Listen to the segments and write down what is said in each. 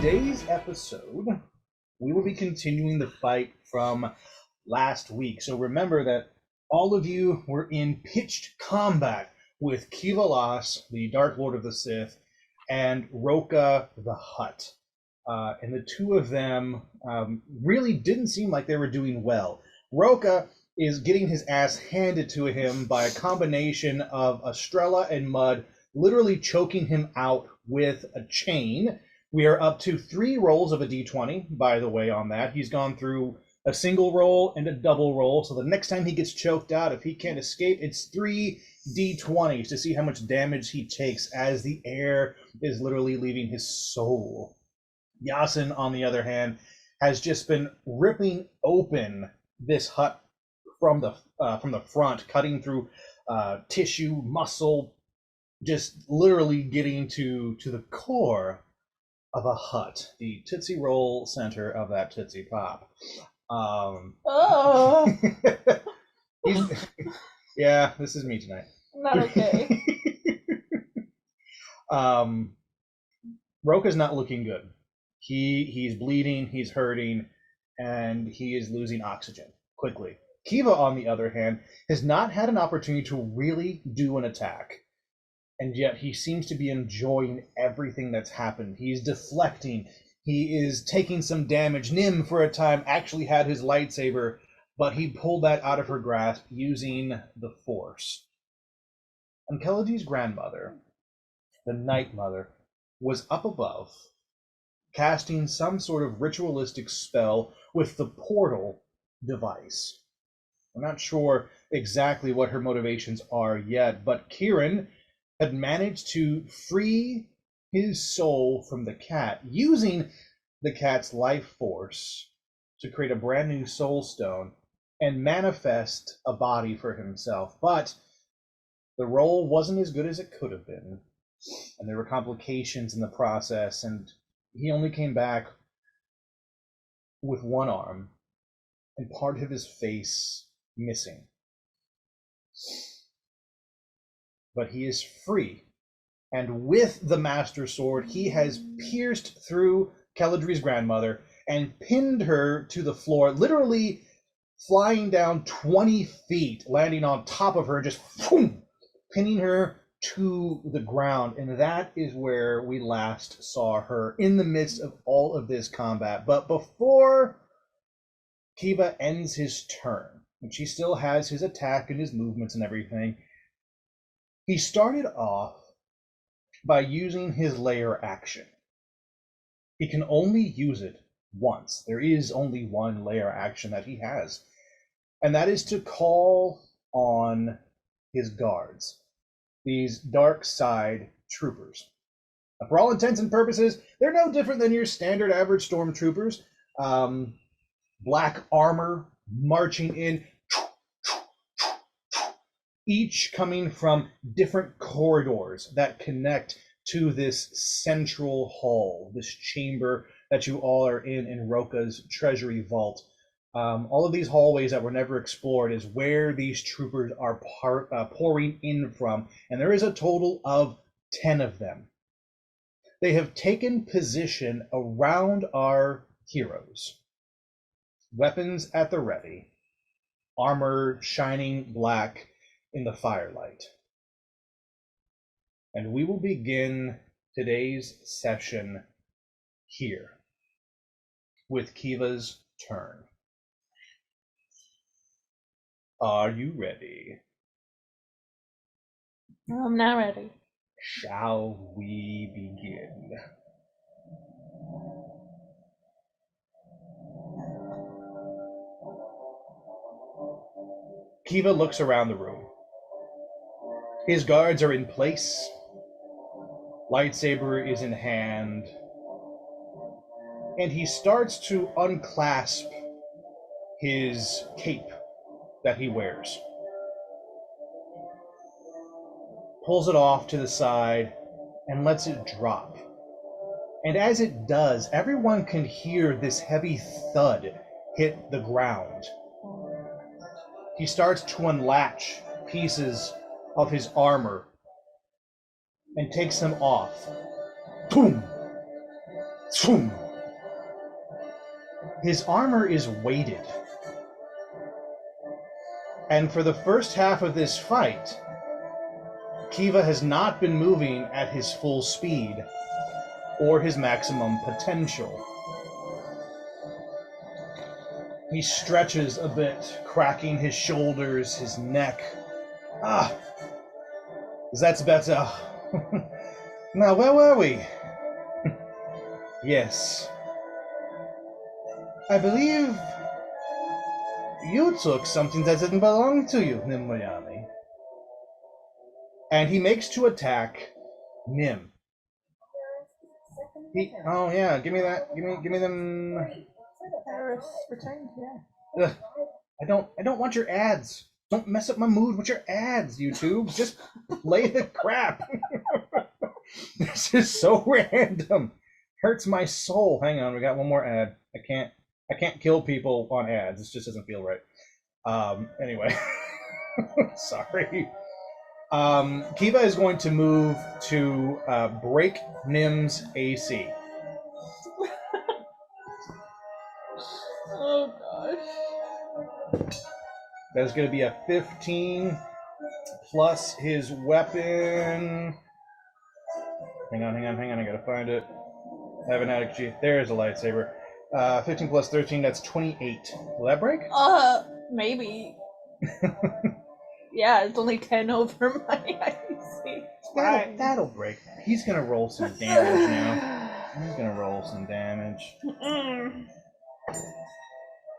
today's episode, we will be continuing the fight from last week. So remember that all of you were in pitched combat with Kivalas, the Dark Lord of the Sith, and Roka the Hutt. And the two of them really didn't seem like they were doing well. Roka is getting his ass handed to him by a combination of Estrella and Mud, literally choking him out with a chain. We are up to 3 rolls of a d20, by the way, on that. He's gone through a single roll and a double roll, so the next time he gets choked out, if he can't escape, it's 3 d20s to see how much damage he takes as the air is literally leaving his soul. Yasin, on the other hand, has just been ripping open this hut from the front, cutting through tissue, muscle, just literally getting to the core of a hut, the Tootsie Roll center of that Tootsie Pop. Yeah, this is me tonight. Not okay. Roka's not looking good. He's bleeding, he's hurting, and he is losing oxygen quickly. Kiva, on the other hand, has not had an opportunity to really do an attack. And yet he seems to be enjoying everything that's happened. He's deflecting. He is taking some damage. Nim, for a time, actually had his lightsaber, but he pulled that out of her grasp using the Force. And Keladi's grandmother, the Night Mother, was up above, casting some sort of ritualistic spell with the portal device. I'm not sure exactly what her motivations are yet, but Kieran had managed to free his soul from the cat using the cat's life force to create a brand new soul stone and manifest a body for himself. But the roll wasn't as good as it could have been, and there were complications in the process, and he only came back with one arm and part of his face missing. But he is free, and with the Master Sword, he has pierced through Keladri's grandmother and pinned her to the floor, literally flying down 20 feet, landing on top of her, just boom, pinning her to the ground. And that is where we last saw her, in the midst of all of this combat. But before Kiva ends his turn, and she still has his attack and his movements and everything, he started off by using his lair action. He can only use it once. There is only one lair action that he has, and that is to call on his guards, these dark side troopers. Now, for all intents and purposes, they're no different than your standard average stormtroopers. Black armor, marching in, each coming from different corridors that connect to this central hall, this chamber that you all are in Roka's treasury vault. All of these hallways that were never explored is where these troopers are pouring in from, and there is a total of 10 of them. They have taken position around our heroes. Weapons at the ready, armor shining black in the firelight. And we will begin today's session here with Kiva's turn. Are you ready? I'm not ready. Shall we begin? Kiva looks around the room. His guards are in place. Lightsaber is in hand. And he starts to unclasp his cape that he wears. Pulls it off to the side and lets it drop. And as it does, everyone can hear this heavy thud hit the ground. He starts to unlatch pieces of his armor and takes them off. Boom! His armor is weighted. And for the first half of this fight, Kiva has not been moving at his full speed or his maximum potential. He stretches a bit, cracking his shoulders, his neck. That's better. Now, where were we? Yes. I believe you took something that didn't belong to you, Nimbayami. And he makes to attack Nim. Oh yeah, give me that. Give me them. Paris returned, yeah. Ugh. I don't want your ads. Don't mess up my mood with your ads, YouTube. Just play the crap. This is so random. Hurts my soul. Hang on, we got one more ad. I can't kill people on ads. This just doesn't feel right. Anyway. Sorry. Kiva is going to move to break Nim's AC. Oh gosh. That's going to be a 15 plus his weapon. Hang on. I gotta find it. I have an addict G. There's a lightsaber. 15 plus 13, that's 28. Will that break? Maybe. Yeah, it's only 10 over my IC. That'll break. He's gonna roll some damage now. He's gonna roll some damage.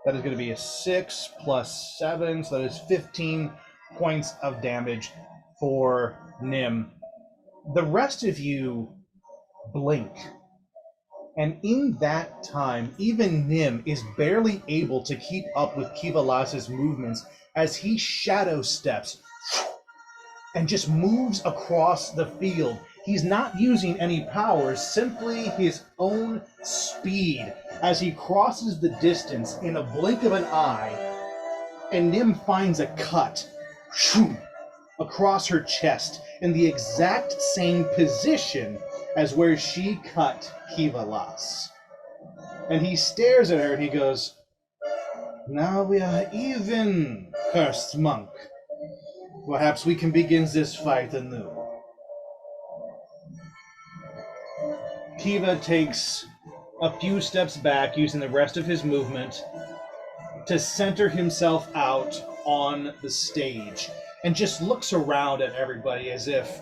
That is gonna be a 6 plus 7, so that is 15 points of damage for Nim. The rest of you blink. And in that time, even Nim is barely able to keep up with Kiva Lass's movements as he shadow steps and just moves across the field. He's not using any powers, simply his own speed as he crosses the distance in a blink of an eye, and Nim finds a cut across her chest in the exact same position as where she cut Kiva Lass. And he stares at her and he goes, "Now we are even, cursed monk. Perhaps we can begin this fight anew." Kiva takes a few steps back, using the rest of his movement to center himself out on the stage, and just looks around at everybody as if,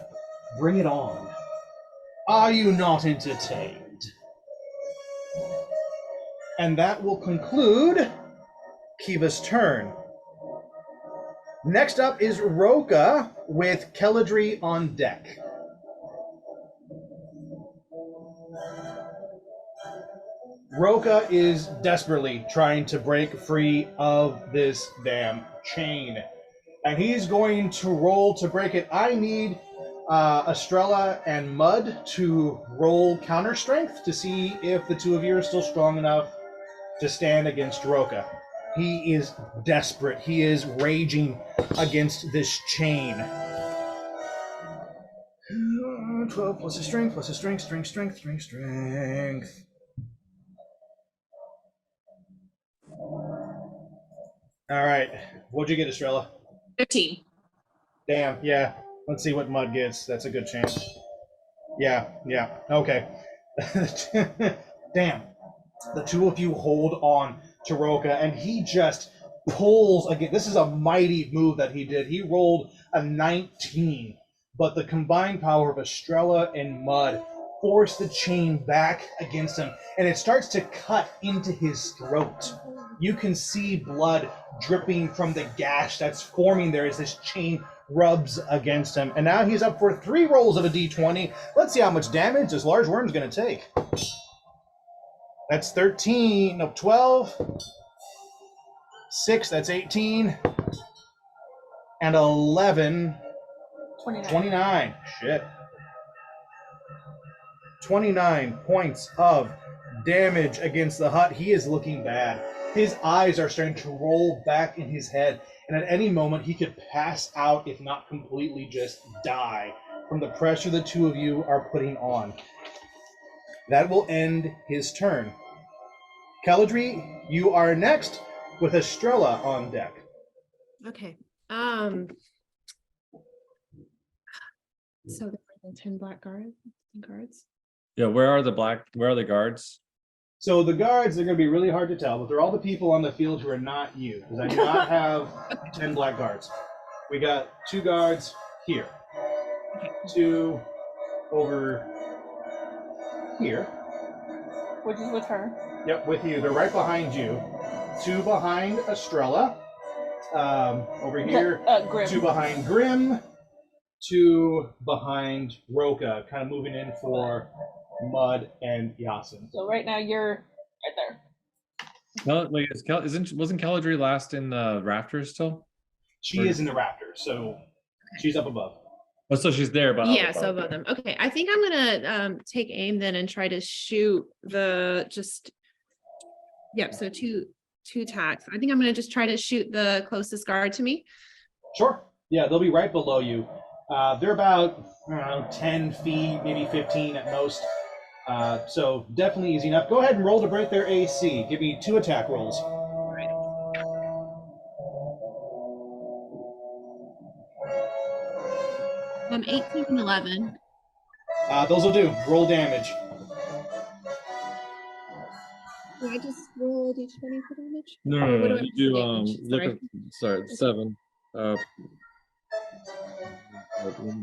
bring it on. Are you not entertained? And that will conclude Kiva's turn. Next up is Roka with Keladri on deck. Roka is desperately trying to break free of this damn chain. And he's going to roll to break it. I need Estrella and Mud to roll counter strength to see if the two of you are still strong enough to stand against Roka. He is desperate. He is raging against this chain. 12 plus his strength, strength. All right. What'd you get, Estrella? 15. Damn, yeah. Let's see what Mud gets. That's a good chance. Yeah. Okay. Damn. The two of you hold on to Roka, and he just pulls again. This is a mighty move that he did. He rolled a 19, but the combined power of Estrella and Mud forced the chain back against him, and it starts to cut into his throat. You can see blood dripping from the gash that's forming there as this chain rubs against him. And now he's up for 3 rolls of a d20. Let's see how much damage this large worm's going to take. That's 12. 6, that's 18. And 11. 29. Shit. 29 points of damage against the hut. He is looking bad. His eyes are starting to roll back in his head, and at any moment he could pass out, if not completely just die, from the pressure the two of you are putting on. That will end his turn. Caladri, you are next with Estrella on deck. Okay. So there are 10 black guards. Yeah, where are the guards? So the guards are going to be really hard to tell, but they're all the people on the field who are not you, because I do not have 10 black guards. We got 2 guards here, 2 over here. Which is with her. Yep, with you. They're right behind you. 2 behind Estrella. Over here. Grim. 2 behind Grim. 2 behind Roka, kind of moving in for Mud and Yasin. So right now you're right there. No, wait, wasn't Caladri last in the rafters still? She is in the Raptors, so she's up above. Oh, so she's there, but Yeah, so above them. Okay, I think I'm gonna take aim then and try to shoot the so two attacks. I think I'm gonna just try to shoot the closest guard to me. Sure. Yeah, they'll be right below you. They're about 10 feet, maybe 15 at most. So definitely easy enough. Go ahead and roll to break their AC. Give me 2 attack rolls. 18 and 11. Those will do. Roll damage. Do I just roll d20 for damage? No, What do I you do damage? sorry, 7.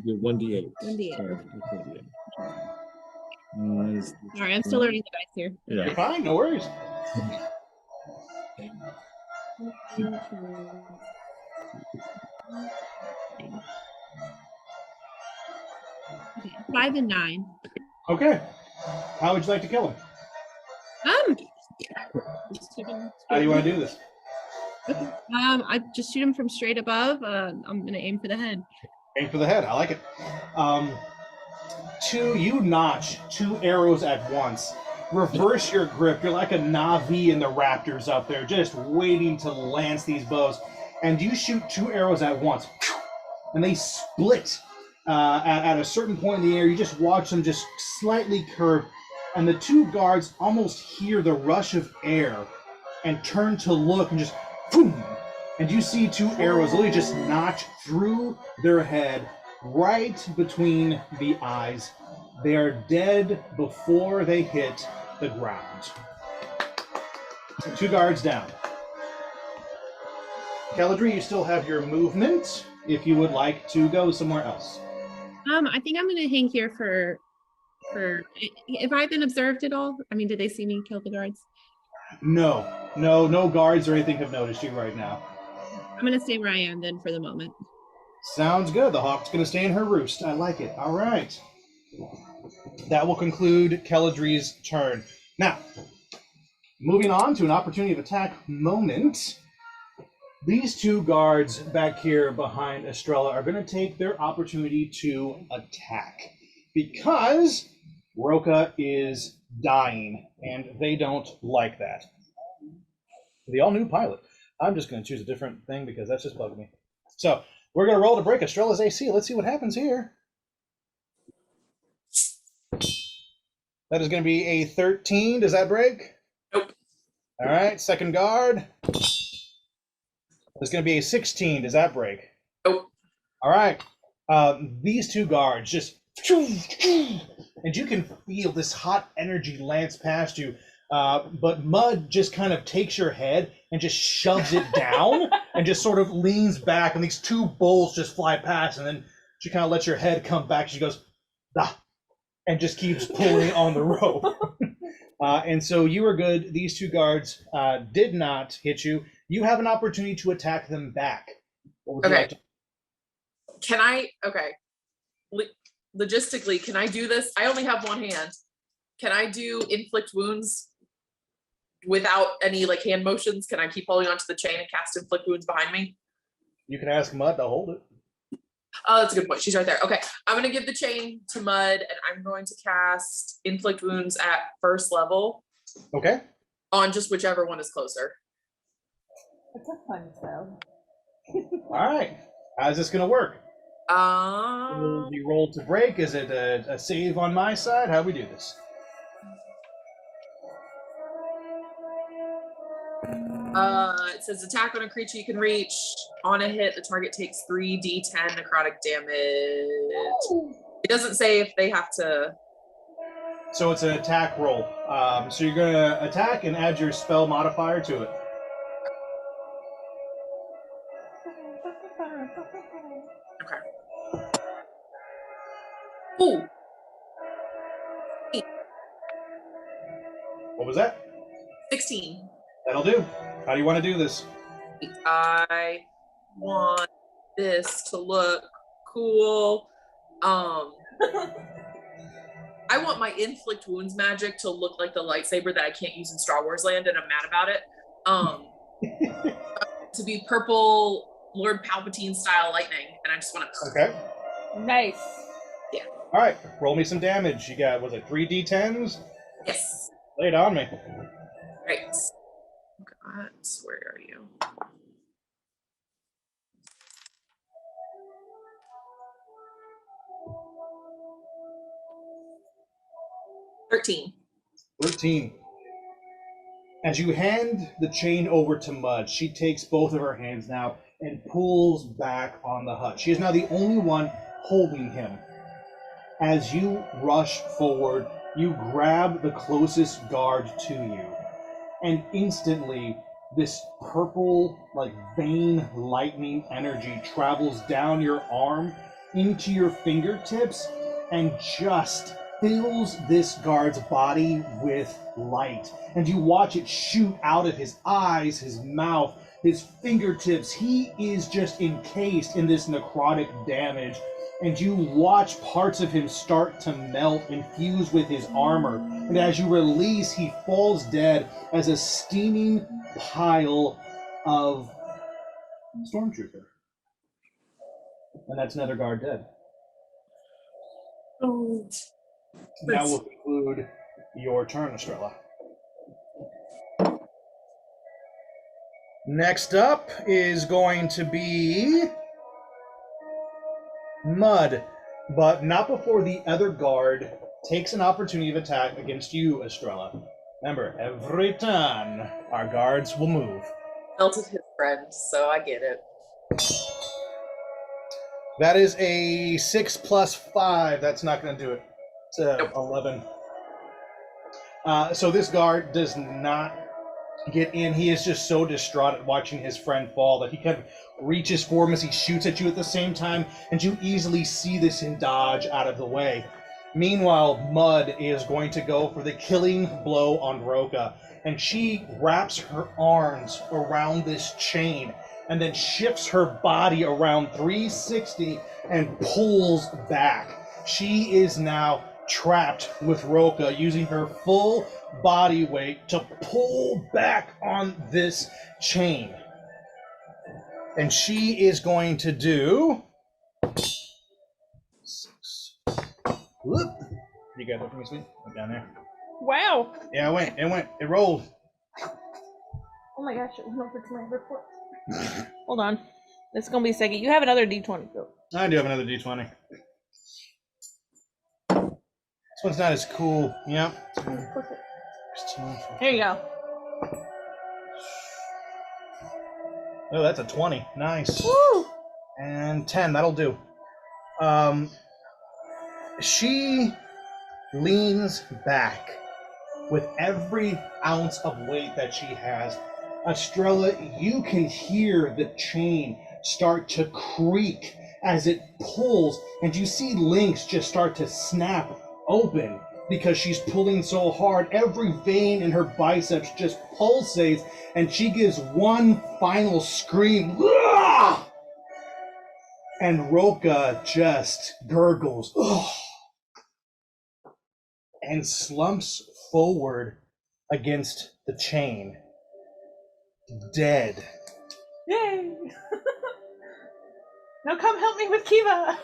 Do 1d8. 1d8. Sorry, Sorry, I'm still learning the dice here. You're yeah. fine, no worries. Okay, 5 and 9. Okay. How would you like to kill him? How do you want to do this? I just shoot him from straight above. I'm gonna aim for the head. Aim for the head. I like it. You notch 2 arrows at once. Reverse your grip. You're like a Na'vi in the Raptors up there, just waiting to lance these bows. And you shoot 2 arrows at once, and they split at a certain point in the air. You just watch them just slightly curve, and the 2 guards almost hear the rush of air and turn to look and just boom. And you see 2 arrows literally just notch through their head, right between the eyes. They are dead before they hit the ground. 2 guards down. Caladri, you still have your movement if you would like to go somewhere else. I think I'm gonna hang here for. If I've been observed at all. I mean, did they see me kill the guards? No guards or anything have noticed you right now. I'm gonna stay where I am then for the moment. Sounds good. The hawk's going to stay in her roost. I like it. All right. That will conclude Caladri's turn. Now, moving on to an opportunity of attack moment. These 2 guards back here behind Estrella are going to take their opportunity to attack because Roka is dying, and they don't like that. The all-new pilot. I'm just going to choose a different thing because that's just bugging me. So, we're going to roll to break Estrella's AC. Let's see what happens here. That is going to be a 13. Does that break? Nope. All right, second guard. That's going to be a 16. Does that break? Nope. All right. These 2 guards just... And you can feel this hot energy lance past you. But Mud just kind of takes your head and just shoves it down and just sort of leans back, and these 2 bolts just fly past, and then she kind of lets your head come back. She goes, ah, and just keeps pulling on the rope. And so you are good. These 2 guards did not hit you. You have an opportunity to attack them back. What would you Okay. like to- Can I? Okay. Logistically, can I do this? I only have 1 hand. Can I do inflict wounds without any like hand motions? Can I keep holding onto the chain and cast inflict wounds behind me? You can ask Mud to hold it. Oh, that's a good point. She's right there. Okay, I'm gonna give the chain to Mud, and I'm going to cast inflict wounds at 1st level Okay. on just whichever one is closer. It's a fun spell. All right. How's this going to work? Will we roll to break? Is it a save on my side? How do we do this? It says attack on a creature you can reach. On a hit, the target takes 3d10 necrotic damage. It doesn't say if they have to. So it's an attack roll. So you're gonna attack and add your spell modifier to it. Okay. Ooh. What was that? 16. That'll do. How do you want to do this? I want this to look cool. I want my inflict wounds magic to look like the lightsaber that I can't use in Star Wars land, and I'm mad about it. To be purple Lord Palpatine style lightning, and I just want to. Okay. Nice. Yeah. All right. Roll me some damage. You got, was it 3d10s? Yes. Lay it on me. Right. God, where are you? $13. 13. As you hand the chain over to Mud, she takes both of her hands now and pulls back on the hut. She is now the only one holding him. As you rush forward, you grab the closest guard to you, and instantly this purple, like vein lightning energy travels down your arm into your fingertips and just fills this guard's body with light. And you watch it shoot out of his eyes, his mouth, his fingertips. He is just encased in this necrotic damage. And you watch parts of him start to melt and fuse with his armor. And as you release, he falls dead as a steaming pile of stormtrooper. And that's another guard dead. Oh. Now we'll conclude your turn, Estrella. Next up is going to be Mud, but not before the other guard takes an opportunity of attack against you, Estrella. Remember, every turn, our guards will move. Melted his friend, so I get it. That is a 6 plus 5. That's not going to do it. It's a Nope. 11. So this guard does not get in. He is just so distraught at watching his friend fall that he kind of reaches for him as he shoots at you at the same time, and you easily see this and dodge out of the way. Meanwhile, Mud is going to go for the killing blow on Roka, and she wraps her arms around this chain and then shifts her body around 360 and pulls back. She is now trapped with Roka, using her full body weight to pull back on this chain. And she is going to do 6. Whoop. You got that for me, sweet? Look down there. Wow. Yeah, it rolled. Oh my gosh, it went over to my report. Hold on. It's gonna be a second. You have another D20, Phil. I do have another D20. This one's not as cool. Yeah. Here you go. Oh, that's a 20. Nice. Woo! And 10, that'll do. She leans back with every ounce of weight that she has. Estrella, you can hear the chain start to creak as it pulls, and you see links just start to snap open because she's pulling so hard. Every vein in her biceps just pulsates, and she gives one final scream. "Ah!" And Roka just gurgles and slumps forward against the chain, dead. Yay! Now come help me with Kiva!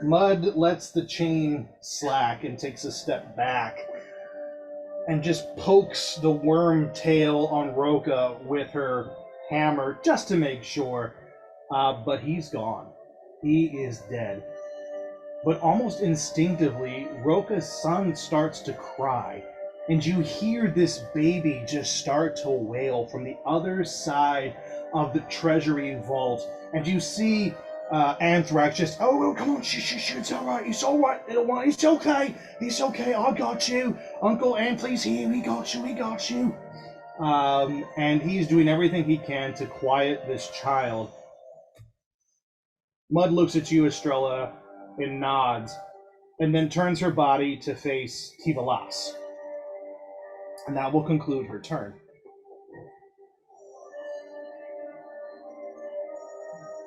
Mud lets the chain slack and takes a step back and just pokes the worm tail on Roka with her hammer just to make sure. But he's gone. He is dead. But almost instinctively, Roka's son starts to cry. and you hear this baby just start to wail from the other side of the treasury vault, and you see Anthrax just, oh, come on, shh, it's all right, little one, it's okay, I got you, Uncle Anthony's here, we got you. And he's doing everything he can to quiet this child. Mud looks at you, Estrella, and nods, and then turns her body to face Kivalas. And that will conclude her turn.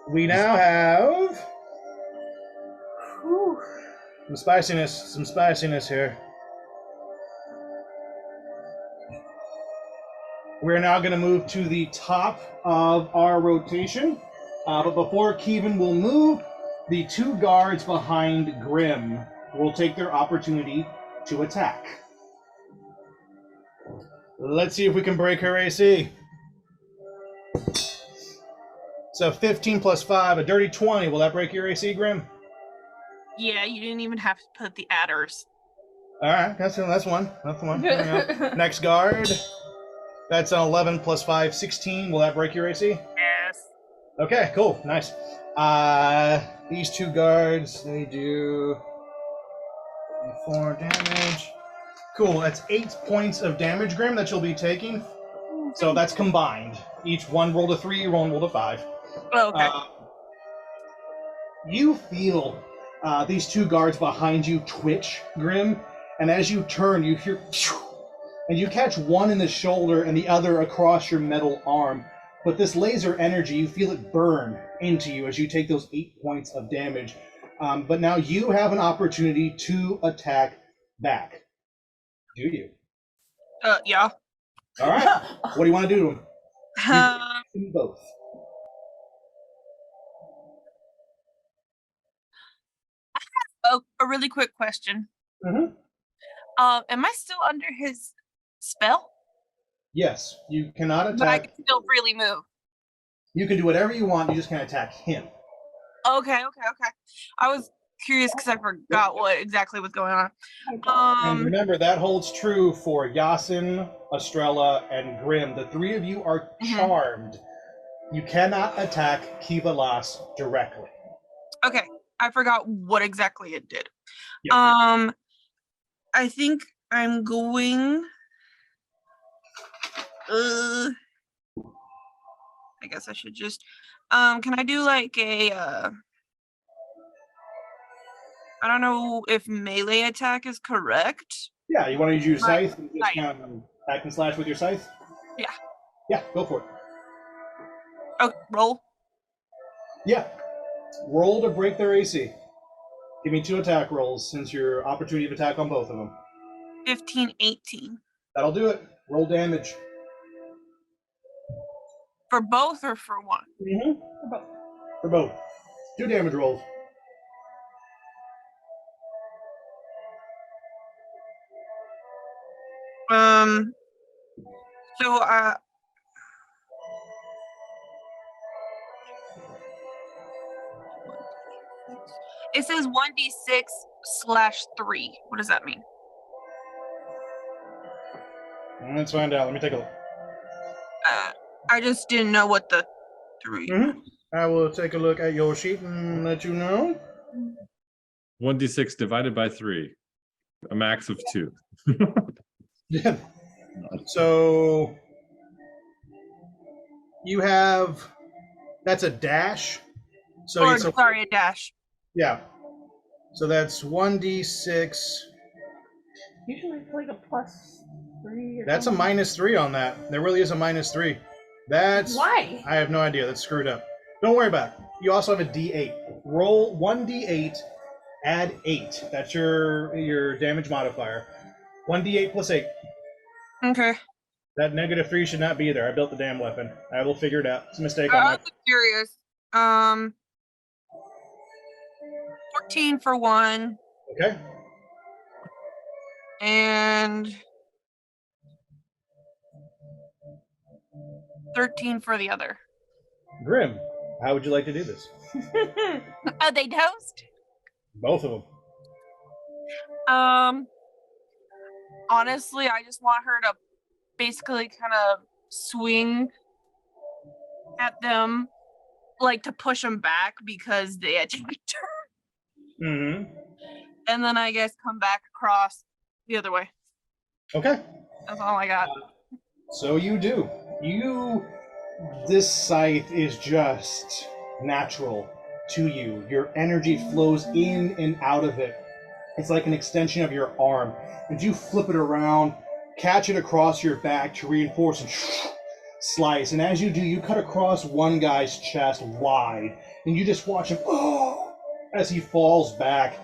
We now have some spiciness here. We're now going to move to the top of our rotation. But before Kevin will move, the two guards behind Grim will take their opportunity to attack. Let's see if we can break her AC. So 15 plus 5, a dirty 20. Will that break your AC, Grim? Yeah, you didn't even have to put the adders. All right, that's one. Next guard. That's an 11 plus 5, 16. Will that break your AC? Yes. Okay, cool, nice. These two guards, they do 4 damage. Cool, that's 8 points of damage, Grim, that you'll be taking. So that's combined. Each one rolled a 3, one rolled a 5. Oh, okay. You feel these two guards behind you twitch, Grim, and as you turn, you hear, and you catch one in the shoulder and the other across your metal arm. But this laser energy, you feel it burn into you as you take those 8 points of damage. But now you have an opportunity to attack back. Do you? Yeah. All right. What do you want to do to him? You can do both. A really quick question. Mm-hmm. Am I still under his spell? Yes, you cannot attack. But I can still freely move. You can do whatever you want. You just can't attack him. Okay. I was curious because I forgot what exactly was going on. And remember, that holds true for Yasin, Estrella, and Grim. The three of you are charmed. You cannot attack Kivalas directly. Okay, I forgot what exactly it did. Yep. I think I'm going. I guess I should just. Can I do like a? I don't know if melee attack is correct. Yeah, you want to use your scythe and just kind of hack and slash with your scythe? Yeah. Yeah, go for it. Okay, roll. Yeah. Roll to break their AC. Give me 2 attack rolls since your opportunity of attack on both of them. 15, 18. That'll do it. Roll damage. For both or for one? Mm-hmm. For both. 2 damage rolls. So it says 1d6/3. What does that mean? Let's find out. Let me take a look. I just didn't know what the 3. I will take a look at your sheet and let you know. 1d6 divided by 3. A max of 2. Yeah. So you have, that's a dash. So Or, sorry, a dash. Yeah. So that's 1d6. Usually it's like a +3 or That's a something. -3 on that. There really is a -3. That's Why? I have no idea. That's screwed up. Don't worry about it. You also have a d8. Roll 1d8, add 8. That's your damage modifier. 1d8 plus 8. Okay. That -3 should not be there. I built the damn weapon. I will figure it out. It's a mistake I on was my. just curious. 14 for one, Okay. and 13 for the other. Grim, how would you like to do this? Are they toast? Both of them. honestly, I just want her to basically kind of swing at them, like to push them back because they attacked her. Mm-hmm. And then I guess come back across the other way. Okay. That's all I got. So you do. This scythe is just natural to you. Your energy flows in and out of it. It's like an extension of your arm. And you flip it around, catch it across your back to reinforce and slice. And as you do, you cut across one guy's chest wide. And you just watch him as he falls back,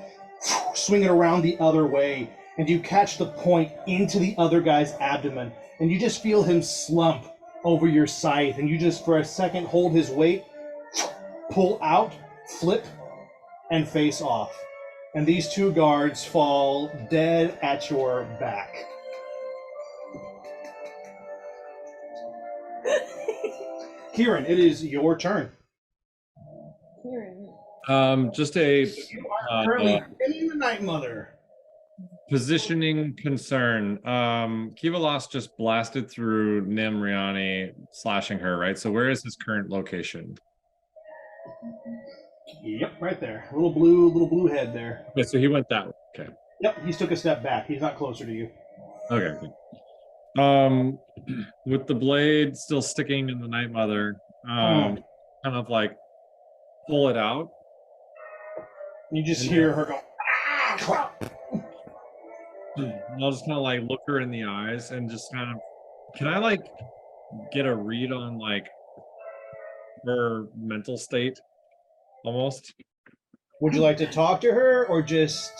swing it around the other way. And you catch the point into the other guy's abdomen. And you just feel him slump over your scythe. And you just, for a second, hold his weight, pull out, flip, and face off. And these two guards fall dead at your back. Kieran, it is your turn. Kieran. Just a You are currently in the Night Mother. positioning concern. Kiva Lost just blasted through Nim Riani, slashing her, right? So where is his current location? Yep, right there. Little blue head there. Okay, so he went that way. Okay. Yep, he took a step back. He's not closer to you. Okay. With the blade still sticking in the Night Mother, kind of like pull it out. You just hear her go. Ah! And I'll just kind of like look her in the eyes and just kind of, can I like get a read on like her mental state almost? Would you like to talk to her or just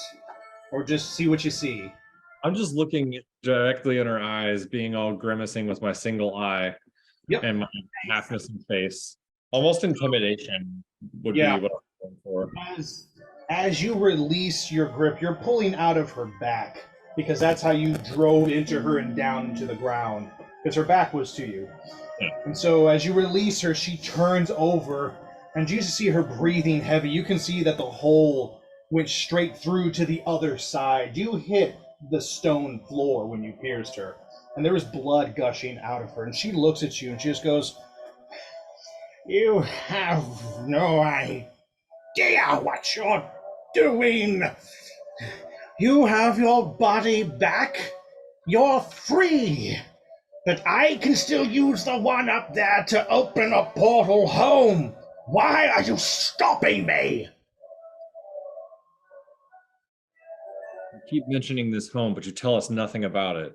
see what you see? I'm just looking directly in her eyes, being all grimacing with my single eye and my half missing face. Almost intimidation would be what I'm going for. As you release your grip, you're pulling out of her back because that's how you drove into her and down into the ground because her back was to you. Yeah. And so as you release her, she turns over and you see her breathing heavy. You can see that the hole went straight through to the other side. You hit the stone floor when you pierced her, and there was blood gushing out of her. And she looks at you and she just goes, "You have no idea what you're doing. You have your body back. You're free. But I can still use the one up there to open a portal home. Why are you stopping me?" You keep mentioning this home, but you tell us nothing about it.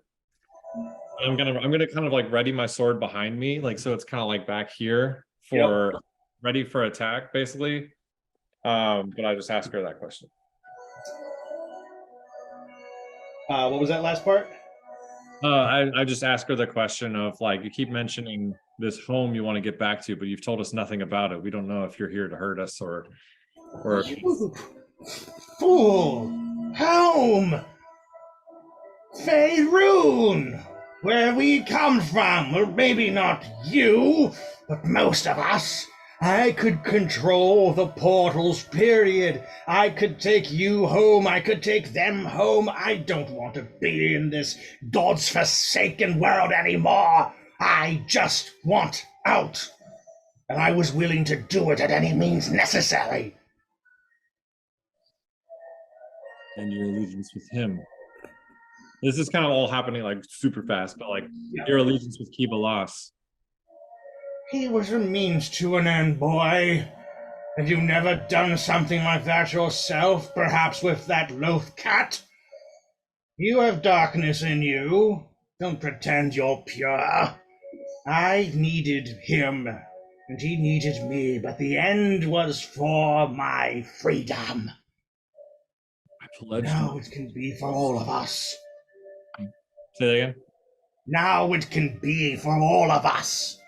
I'm gonna kind of like ready my sword behind me, like so it's kind of like back here for ready for attack, basically. But I just ask her that question. What was that last part? I just ask her the question of like, you keep mentioning this home you want to get back to, but you've told us nothing about it. We don't know if you're here to hurt us or You fool! Home! Faerun! Where we come from. Well, maybe not you, but most of us. I could control the portals, period. I could take you home. I could take them home. I don't want to be in this God's forsaken world anymore. I just want out. And I was willing to do it at any means necessary. and your allegiance with him. This is kind of all happening like super fast, but like your allegiance with Kiba Loss. He was a means to an end, boy. Have you never done something like that yourself, perhaps with that loath cat? You have darkness in you. Don't pretend you're pure. I needed him, and he needed me, but the end was for my freedom. I pledged. Now it can be for all of us. Say that again. Now it can be for all of us.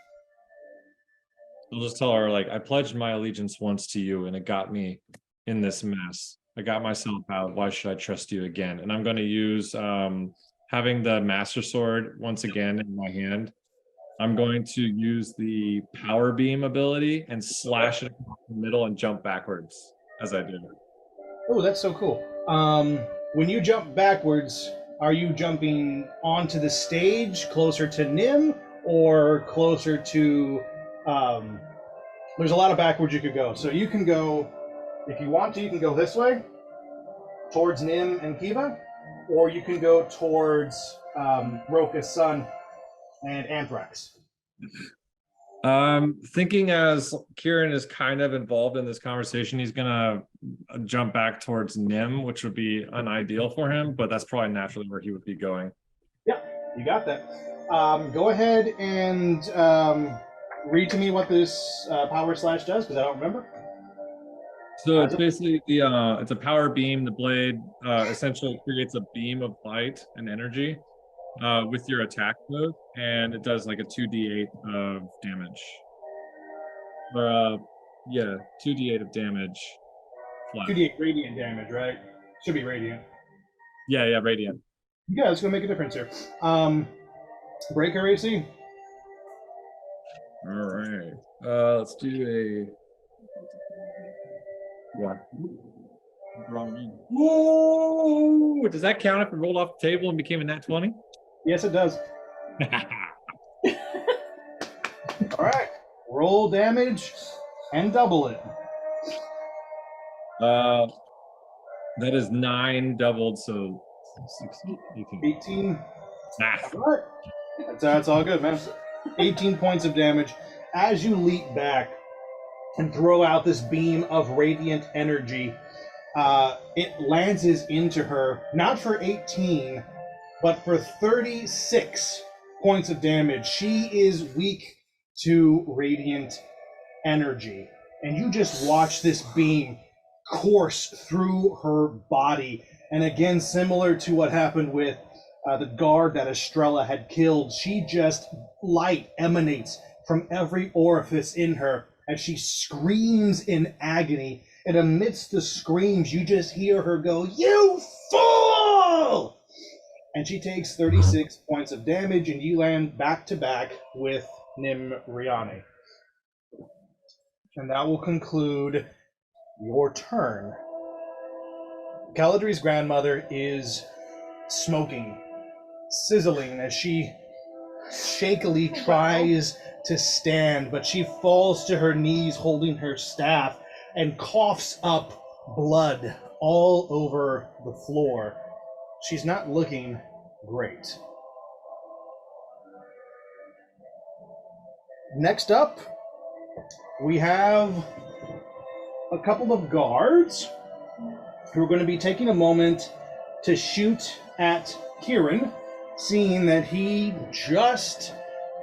I'll just tell her, like, I pledged my allegiance once to you, and it got me in this mess. I got myself out. Why should I trust you again? And I'm going to use having the Master Sword once again in my hand. I'm going to use the Power Beam ability and slash it across the middle and jump backwards as I do it. Oh, that's so cool. When you jump backwards, Are you jumping onto the stage closer to Nim or closer to there's a lot of backwards you could go. So you can go, if you want to, you can go this way towards Nim and Kiva, or you can go towards Roka's son and Anthrax. Thinking as Kieran is kind of involved in this conversation, he's gonna jump back towards Nim, which would be unideal for him, but that's probably naturally where he would be going. Yeah, you got that. Go ahead and read to me what this power slash does, because I don't remember. So it's basically it's a power beam. The blade essentially creates a beam of light and energy with your attack mode, and it does like a 2d8 of damage. Or 2d8 of damage. Flat. 2d8 radiant damage, right? Should be radiant. Yeah, radiant. Yeah, it's gonna make a difference here. Breaker AC. All right. Let's do a. Yeah. Whoa! Does that count if it rolled off the table and became a nat 20? Yes, it does. All right. Roll damage and double it. That is 9 doubled, so 16, 18. 18. Ah. All right. That's all good, man. 18 points of damage. As you leap back and throw out this beam of radiant energy, it lances into her, not for 18, but for 36 points of damage. She is weak to radiant energy. And you just watch this beam course through her body. And again, similar to what happened with the guard that Estrella had killed, light emanates from every orifice in her as she screams in agony. And amidst the screams, you just hear her go, "You fool!" And she takes 36 points of damage, and you land back to back with Nim Riani. And that will conclude your turn. Caladri's grandmother is smoking, sizzling as she shakily tries to stand, but she falls to her knees holding her staff and coughs up blood all over the floor. She's not looking great. Next up, we have a couple of guards who are going to be taking a moment to shoot at Kieran, seeing that he just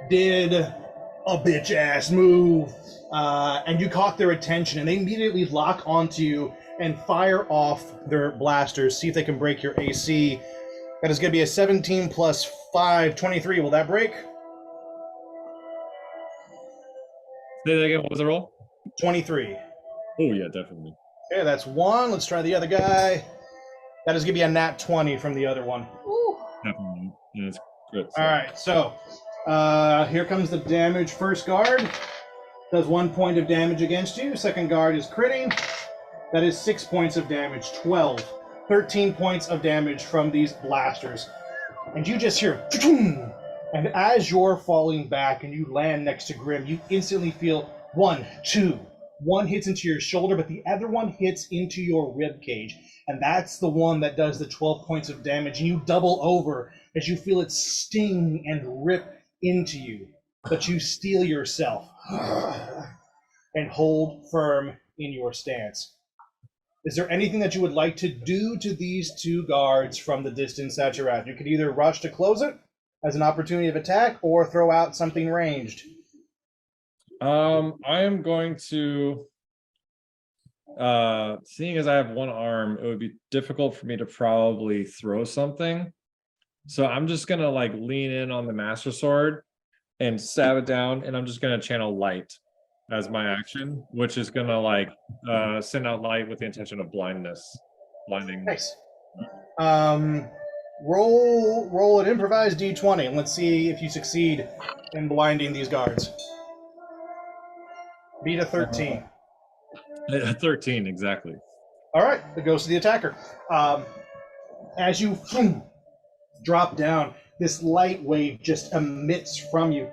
did a bitch-ass move, and you caught their attention, and they immediately lock onto you and fire off their blasters, see if they can break your AC. That is going to be a 17 plus 5, 23. Will that break? Say that again. What was the roll? 23. Oh, yeah, definitely. Okay, that's one. Let's try the other guy. That is going to be a nat 20 from the other one. Ooh. Definitely. Yeah, it's good. All right, so here comes the damage. First guard does 1 point of damage against you. Second guard is critting. That is 6 points of damage. 12. 13 points of damage from these blasters. And you just hear, and as you're falling back and you land next to Grim, you instantly feel 1, 2. One hits into your shoulder, but the other one hits into your rib cage. And that's the one that does the 12 points of damage. And you double over as you feel it sting and rip into you. But you steel yourself and hold firm in your stance. Is there anything that you would like to do to these two guards from the distance that you're at? You could either rush to close it as an opportunity of attack or throw out something ranged. I am going to, seeing as I have one arm, it would be difficult for me to probably throw something. So I'm just going to like lean in on the Master Sword and stab it down, and I'm just going to channel light as my action, which is going to like send out light with the intention of blinding. Nice. Roll an improvised d20, and let's see if you succeed in blinding these guards. Beat a 13. 13, exactly. All right, it goes to the attacker. As you drop down, this light wave just emits from you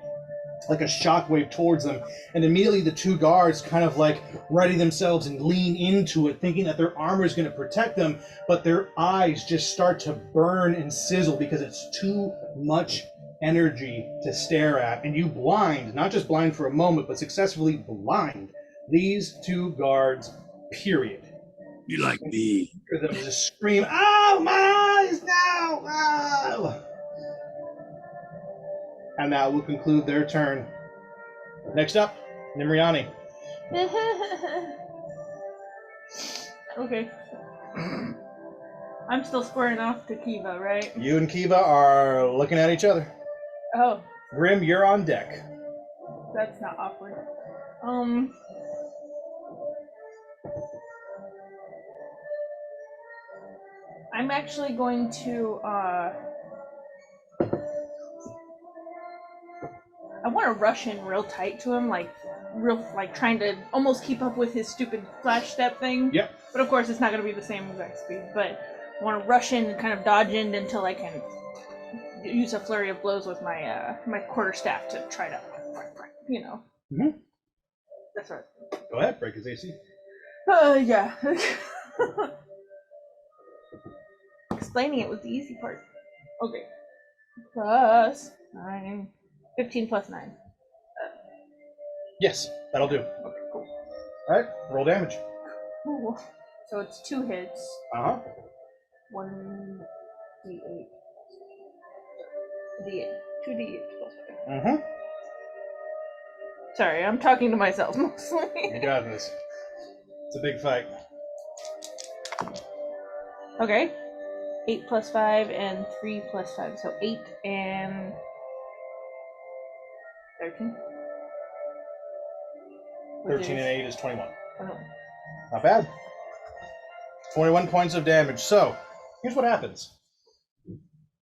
like a shockwave towards them, and immediately the two guards kind of like ready themselves and lean into it, thinking that their armor is going to protect them, but their eyes just start to burn and sizzle because it's too much energy to stare at, and you blind, not just blind for a moment, but successfully blind these two guards, period. You like me? Hear them just scream, "Oh, my eyes now! Oh!" And that will conclude their turn. Next up, Nimriani. Okay. I'm still squaring off to Kiva, right? You and Kiva are looking at each other. Oh, Grim, you're on deck. that's not awkward. I'm actually going to I want to rush in real tight to him, like trying to almost keep up with his stupid flash step thing. Yep. But of course, it's not going to be the same exact speed. But I want to rush in and kind of dodge in until I can use a flurry of blows with my my quarterstaff to try to, you know. Mhm. That's right. Go ahead, break his AC. Yeah. Explaining it was the easy part. Okay. Plus 9. 15 plus 9. Yes, that'll do. Okay, cool. All right, roll damage. Ooh. So it's 2 hits. Uh-huh. 1 d8. D8. 2 d8 plus 5. Mm-hmm. Sorry, I'm talking to myself mostly. You got this. It's a big fight. Okay. 8 plus 5 and 3 plus 5. So 8 and 13. 13 and 8 is 21. Oh, no. Not bad. 21 points of damage. So, here's what happens.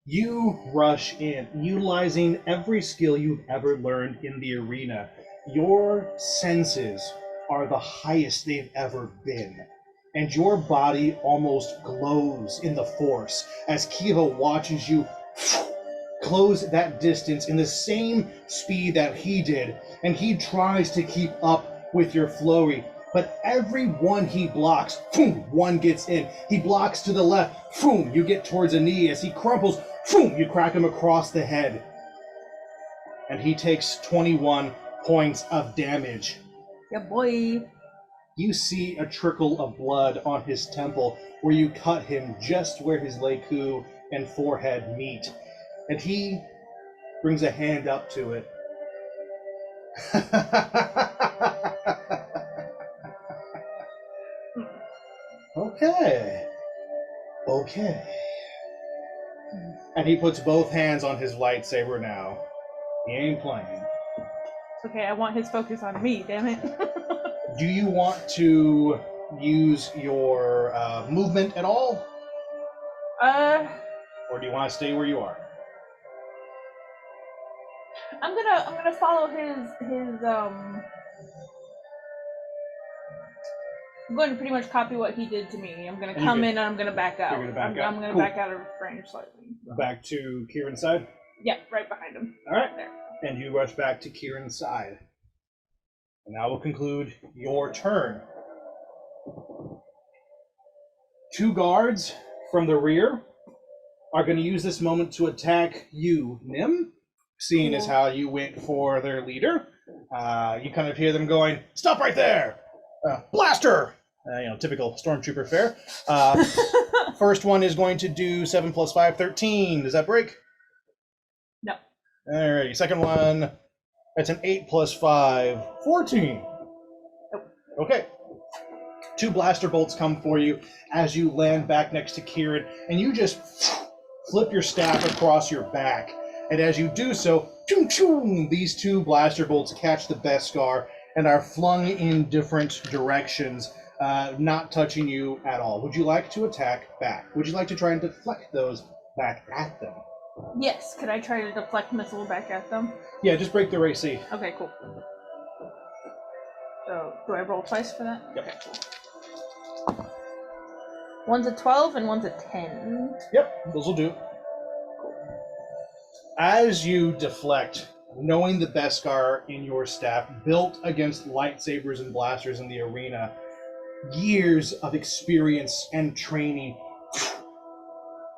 You rush in, utilizing every skill you've ever learned in the arena. Your senses are the highest they've ever been, and your body almost glows in the force as Kiva watches you close that distance in the same speed that he did, and he tries to keep up with your flurry, but every one he blocks, boom, one gets in. He blocks to the left, boom, you get towards a knee. As he crumples, boom, you crack him across the head, and he takes 21 points of damage. Yeah, boy. You see a trickle of blood on his temple where you cut him just where his leku and forehead meet, and he brings a hand up to it. Okay. And he puts both hands on his lightsaber now. He ain't playing. Okay, I want his focus on me, damn it. Do you want to use your movement at all? Or do you want to stay where you are? I'm gonna follow his I'm going to pretty much copy what he did to me. I'm gonna come in and I'm gonna back out. You're gonna back out? I'm gonna Cool. back out of range slightly. Back to Kieran's side? Yeah, right behind him. All right. There. And you rush back to Kieran's side. And that will conclude your turn. Two guards from the rear are going to use this moment to attack you, Nim, seeing as how you went for their leader. You kind of hear them going, "Stop right there! Blaster!" Typical stormtrooper fare. First one is going to do 7 plus 5, 13. Does that break? No. All right, second one, that's an 8 plus 5, 14. Nope. Okay. 2 blaster bolts come for you as you land back next to Kieran, and you just flip your staff across your back. And as you do so, these 2 blaster bolts catch the Beskar and are flung in different directions, not touching you at all. Would you like to attack back? Would you like to try and deflect those back at them? Yes, could I try to deflect missile back at them? Yeah, just break their AC. Okay, cool. So, do I roll twice for that? Yep. Okay, cool. One's a 12 and one's a 10. Yep, those will do. Cool. As you deflect, knowing the Beskar in your staff, built against lightsabers and blasters in the arena, years of experience and training,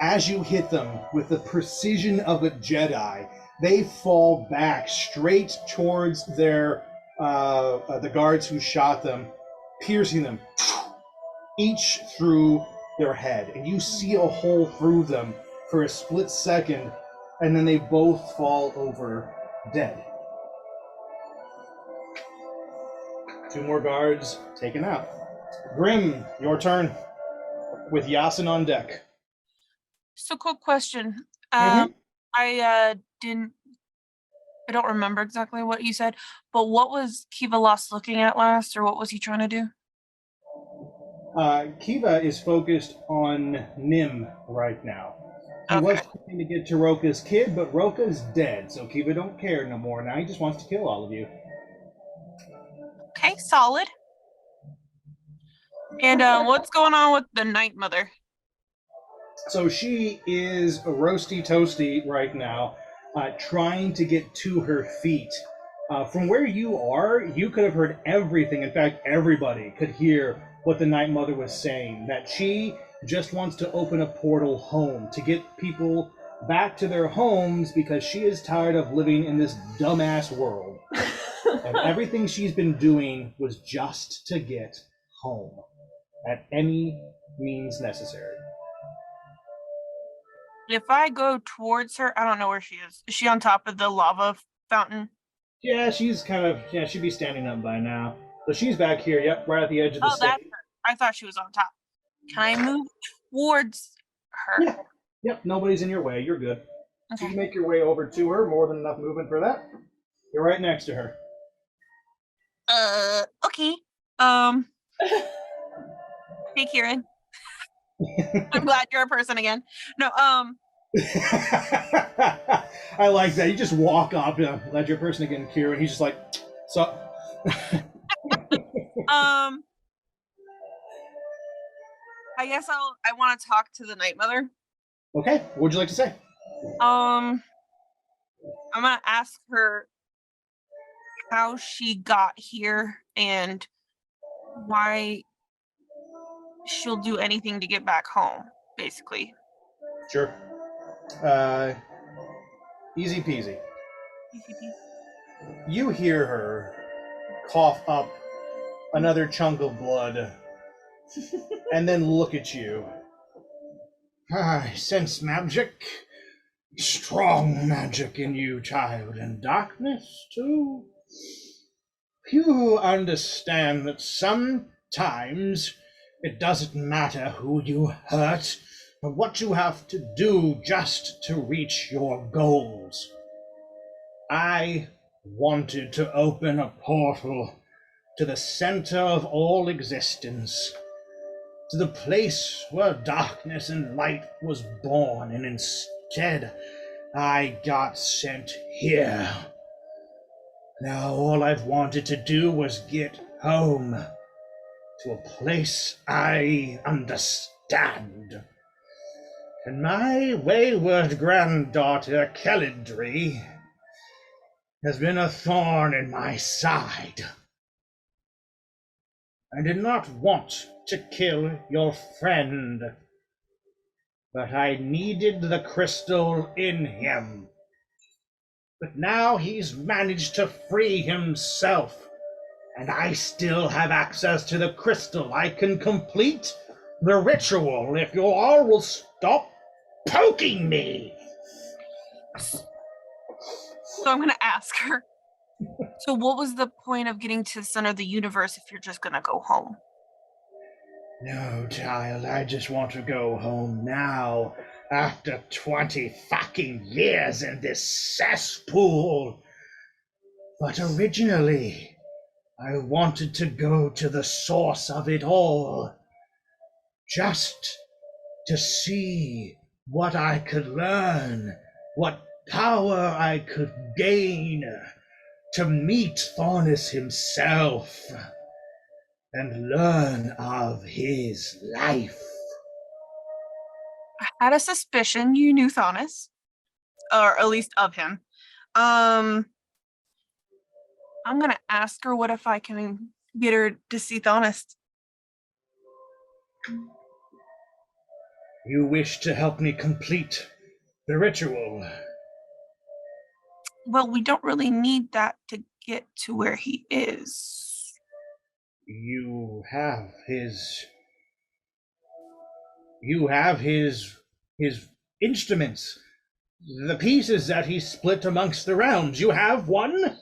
as you hit them with the precision of a Jedi, they fall back straight towards their the guards who shot them, piercing them each through their head, and you see a hole through them for a split second, and then they both fall over dead. 2 more guards taken out. Grim, your turn, with Yasin on deck. So, quick question. Mhm. I don't remember exactly what you said, but what was Kiva Lost looking at last, or what was he trying to do? Kiva is focused on Nim right now. He Okay. was trying to get to Roka's kid, but Roka's dead, so Kiva don't care no more. Now he just wants to kill all of you. Okay, solid. And what's going on with the Night Mother? So she is roasty toasty right now, trying to get to her feet. From where you are, you could have heard everything. In fact, everybody could hear what the Night Mother was saying, that she just wants to open a portal home to get people back to their homes because she is tired of living in this dumbass world. And everything she's been doing was just to get home at any means necessary. If I go towards her, I don't know where she is. Is she on top of the lava fountain? Yeah, she's kind of, she'd be standing up by now. So she's back here, yep, right at the edge of the Oh, that's city. her. I thought she was on top. Can I move towards her? Yeah. Yep, nobody's in your way, you're good. So Okay. you can make your way over to her, more than enough movement for that. You're right next to her. Okay. Hey, Kieran. I'm glad you're a person again. No, I like that. You just walk up, glad you're a person again, Kieran. He's just like, so. I guess I want to talk to the Night Mother. Okay, what would you like to say? I'm gonna ask her how she got here and why she'll do anything to get back home, basically. Sure. Easy peasy. You hear her cough up another chunk of blood and then look at you. I sense magic. Strong magic in you, child, and darkness, too. You understand that sometimes it doesn't matter who you hurt, but what you have to do just to reach your goals. I wanted to open a portal to the center of all existence, to the place where darkness and light was born, and instead I got sent here. Now all I've wanted to do was get home, to a place I understand. And my wayward granddaughter, Kelidri, has been a thorn in my side. I did not want to kill your friend, but I needed the crystal in him. But now he's managed to free himself, and I still have access to the crystal. I can complete the ritual if you all will stop poking me. So I'm gonna ask her. So what was the point of getting to the center of the universe if you're just gonna go home? No, child, I just want to go home now, after 20 fucking years in this cesspool. But originally, I wanted to go to the source of it all, just to see what I could learn, what power I could gain, to meet Thornus himself and learn of his life. I had a suspicion you knew Thonus. or at least of him. I'm gonna ask her what if I can get her to see Honest. You wish to help me complete the ritual? Well, we don't really need that to get to where he is. You have his. You have his instruments. The pieces that he split amongst the realms. You have one?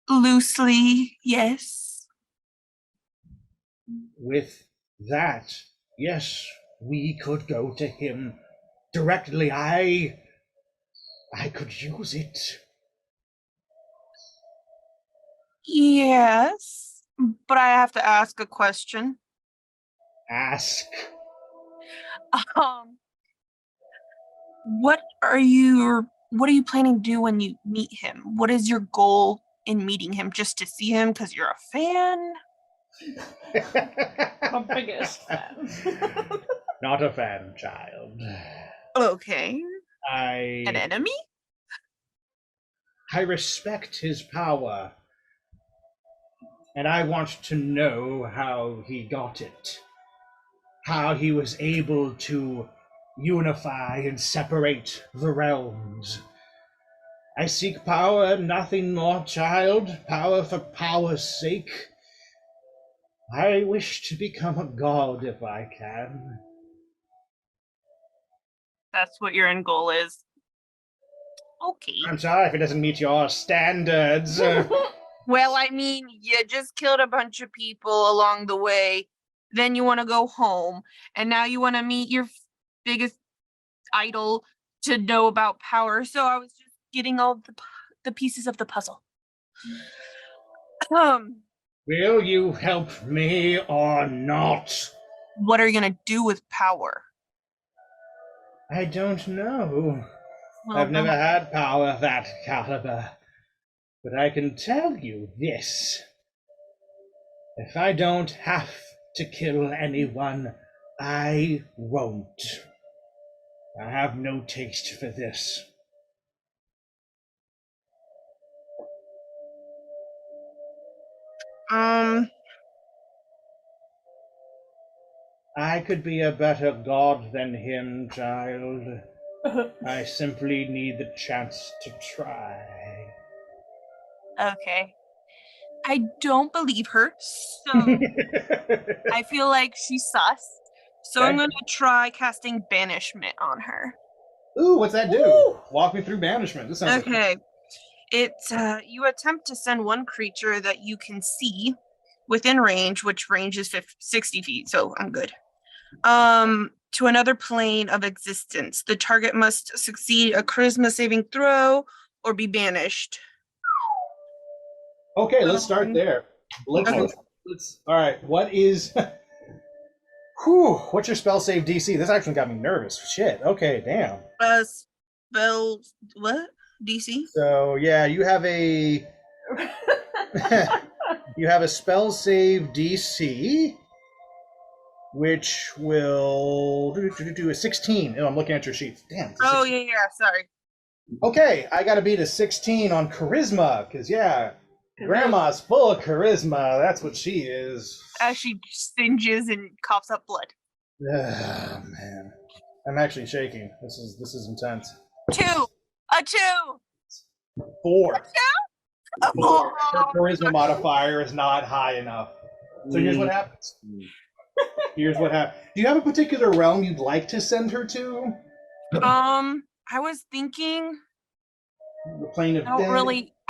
Loosely, yes. With that, yes, we could go to him directly. I could use it. Yes, but I have to ask a question. Ask. Um, what are you planning to do when you meet him? What is your goal in meeting him? Just to see him because you're a fan? My biggest fan. Not a fan, child. Okay. I An enemy? respect his power. And I want to know how he got it. How he was able to unify and separate the realms. I seek power, nothing more, child. Power for power's sake. I wish to become a god if I can. That's what your end goal is. Okay. I'm sorry if it doesn't meet your standards. Well, I mean, you just killed a bunch of people along the way. Then you want to go home. And now you want to meet your biggest idol to know about power. So I was just getting all the pieces of the puzzle. Will you help me or not? What are you going to do with power? I don't know. Well, I've never had power of that caliber. But I can tell you this. If I don't have to kill anyone, I won't. I have no taste for this. I could be a better god than him, child. I simply need the chance to try. Okay. I don't believe her, so I feel like she's sus. So I'm Okay. going to try casting banishment on her. Ooh, what's that do? Ooh. Walk me through banishment. This sounds Okay. It's you attempt to send one creature that you can see within range, which range is 60 feet, so I'm good. To another plane of existence. The target must succeed a charisma saving throw or be banished. Okay, let's start there. Let's all right, what is what's your spell save DC? This actually got me nervous. Shit. Okay, damn. Spell what? DC? So yeah, you have a you have a spell save DC, which will do a 16. Oh, I'm looking at your sheets. Damn. Oh yeah, sorry. Okay, I gotta beat a 16 on charisma, because yeah, Grandma's full of charisma. That's what she is. As she singes and coughs up blood. Oh man, I'm actually shaking. This is intense. 2. A 2. 4. A 2. Her charisma modifier is not high enough. So here's what happens. Here's what happens. Do you have a particular realm you'd like to send her to? I was thinking The plane of I death?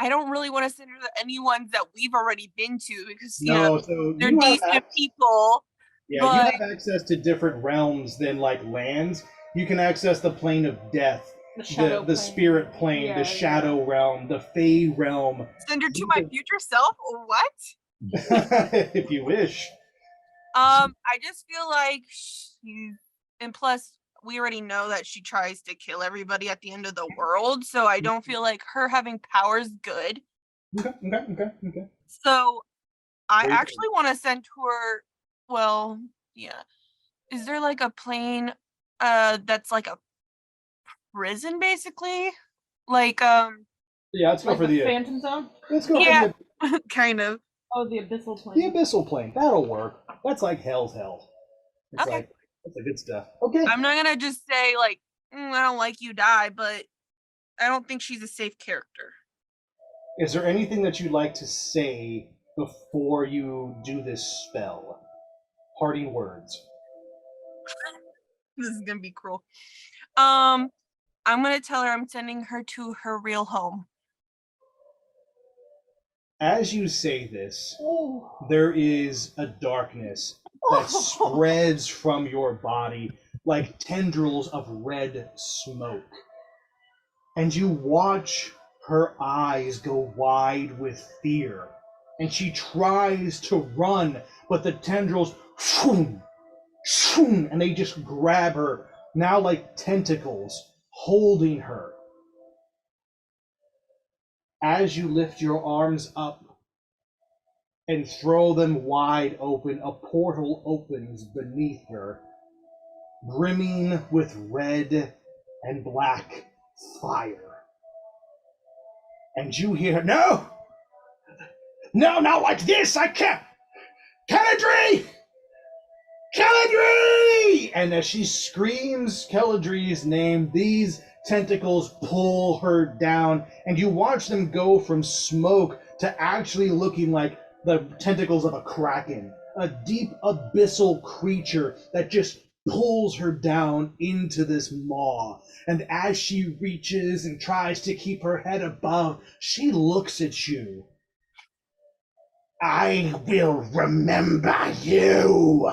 don't really want to send her to any ones that we've already been to because So they're decent people. Yeah, but... you have access to different realms than like lands. You can access the plane of death, the spirit plane, the shadow realm, the fey realm. Send her to my future self or what? If you wish. I just feel like and plus we already know that she tries to kill everybody at the end of the world, so I don't feel like her having powers good. Okay. So I actually want to send her. Well, yeah. Is there like a plane that's like a prison, basically. Like, Yeah, let's go Like for the the. Phantom Zone? Let's go Yeah. for kind of. Oh, the Abyssal the Plane. abyssal plane. That'll work. That's like hell's hell. It's Okay. like that's the good stuff. Okay. I'm not gonna just say like, I don't like you, die, but I don't think she's a safe character. Is there anything that you'd like to say before you do this spell? Parting words. This is gonna be cruel. I'm gonna tell her I'm sending her to her real home. As you say this, Oh. there is a darkness that spreads from your body like tendrils of red smoke. And you watch her eyes go wide with fear. And she tries to run, but the tendrils, shoom, shoom, and they just grab her, now like tentacles, holding her. As you lift your arms up and throw them wide open, a portal opens beneath her, brimming with red and black fire. And you hear, no! No, not like this! I can't! Keladri! Keladri! And as she screams Keladri's name, these tentacles pull her down, and you watch them go from smoke to actually looking like the tentacles of a kraken, a deep abyssal creature that just pulls her down into this maw. And as she reaches and tries to keep her head above, she looks at you. I will remember you.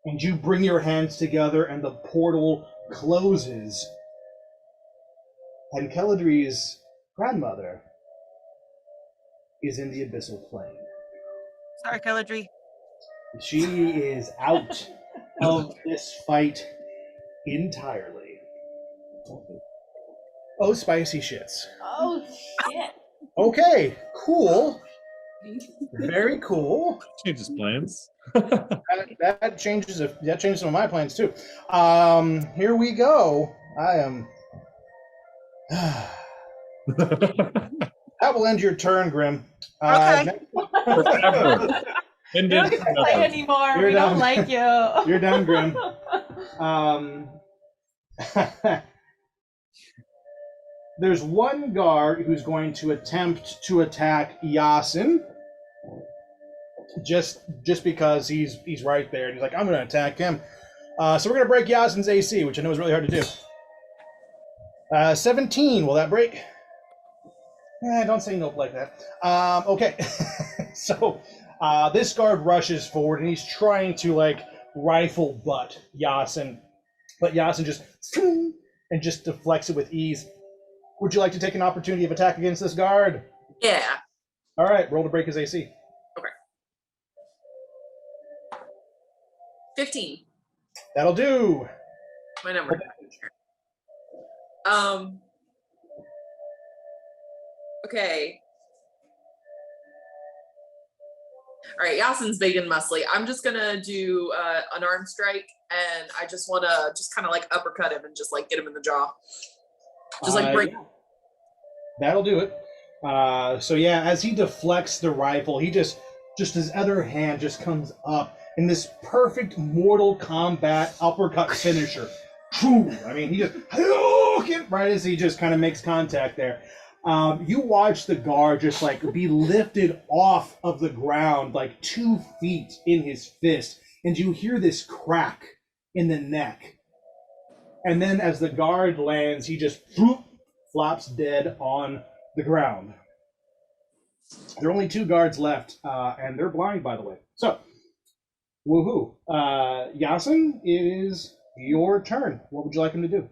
And you bring your hands together and the portal closes. And Keladri's grandmother is in the abyssal plane. Sorry, Keladri. She is out of this fight entirely. Oh, spicy shits. Oh, shit. Okay, cool. Very cool. Changes plans. That changes some of my plans too. Here we go. I am. That will end your turn, Grim. Okay. Forever. You don't get to play anymore. You're We don't done. like you. You're done, Grim. There's one guard who's going to attempt to attack Yasin. Just because he's right there, and he's like, I'm going to attack him. So we're going to break Yasin's AC, which I know is really hard to do. 17, will that break? Don't say nope like that. Okay. So this guard rushes forward, and he's trying to rifle butt Yasin, but Yasin just deflects it with ease. Would you like to take an opportunity of attack against this guard? Yeah. All right, roll to break his AC. 15. That'll do. My number. Okay. All right, Yasin's big and muscly. I'm just gonna do an arm strike, and I just want to kind of uppercut him and just get him in the jaw. Just break. Yeah. That'll do it. So yeah, as he deflects the rifle, he just his other hand just comes up in this perfect Mortal Kombat uppercut finisher. I mean, he just right as he just kind of makes contact there. You watch the guard just be lifted off of the ground 2 feet in his fist, and you hear this crack in the neck. And then as the guard lands, he just flops dead on the ground. There are only 2 guards left, and they're blind, by the way. So, woohoo. Yasin, it is your turn. What would you like him to do?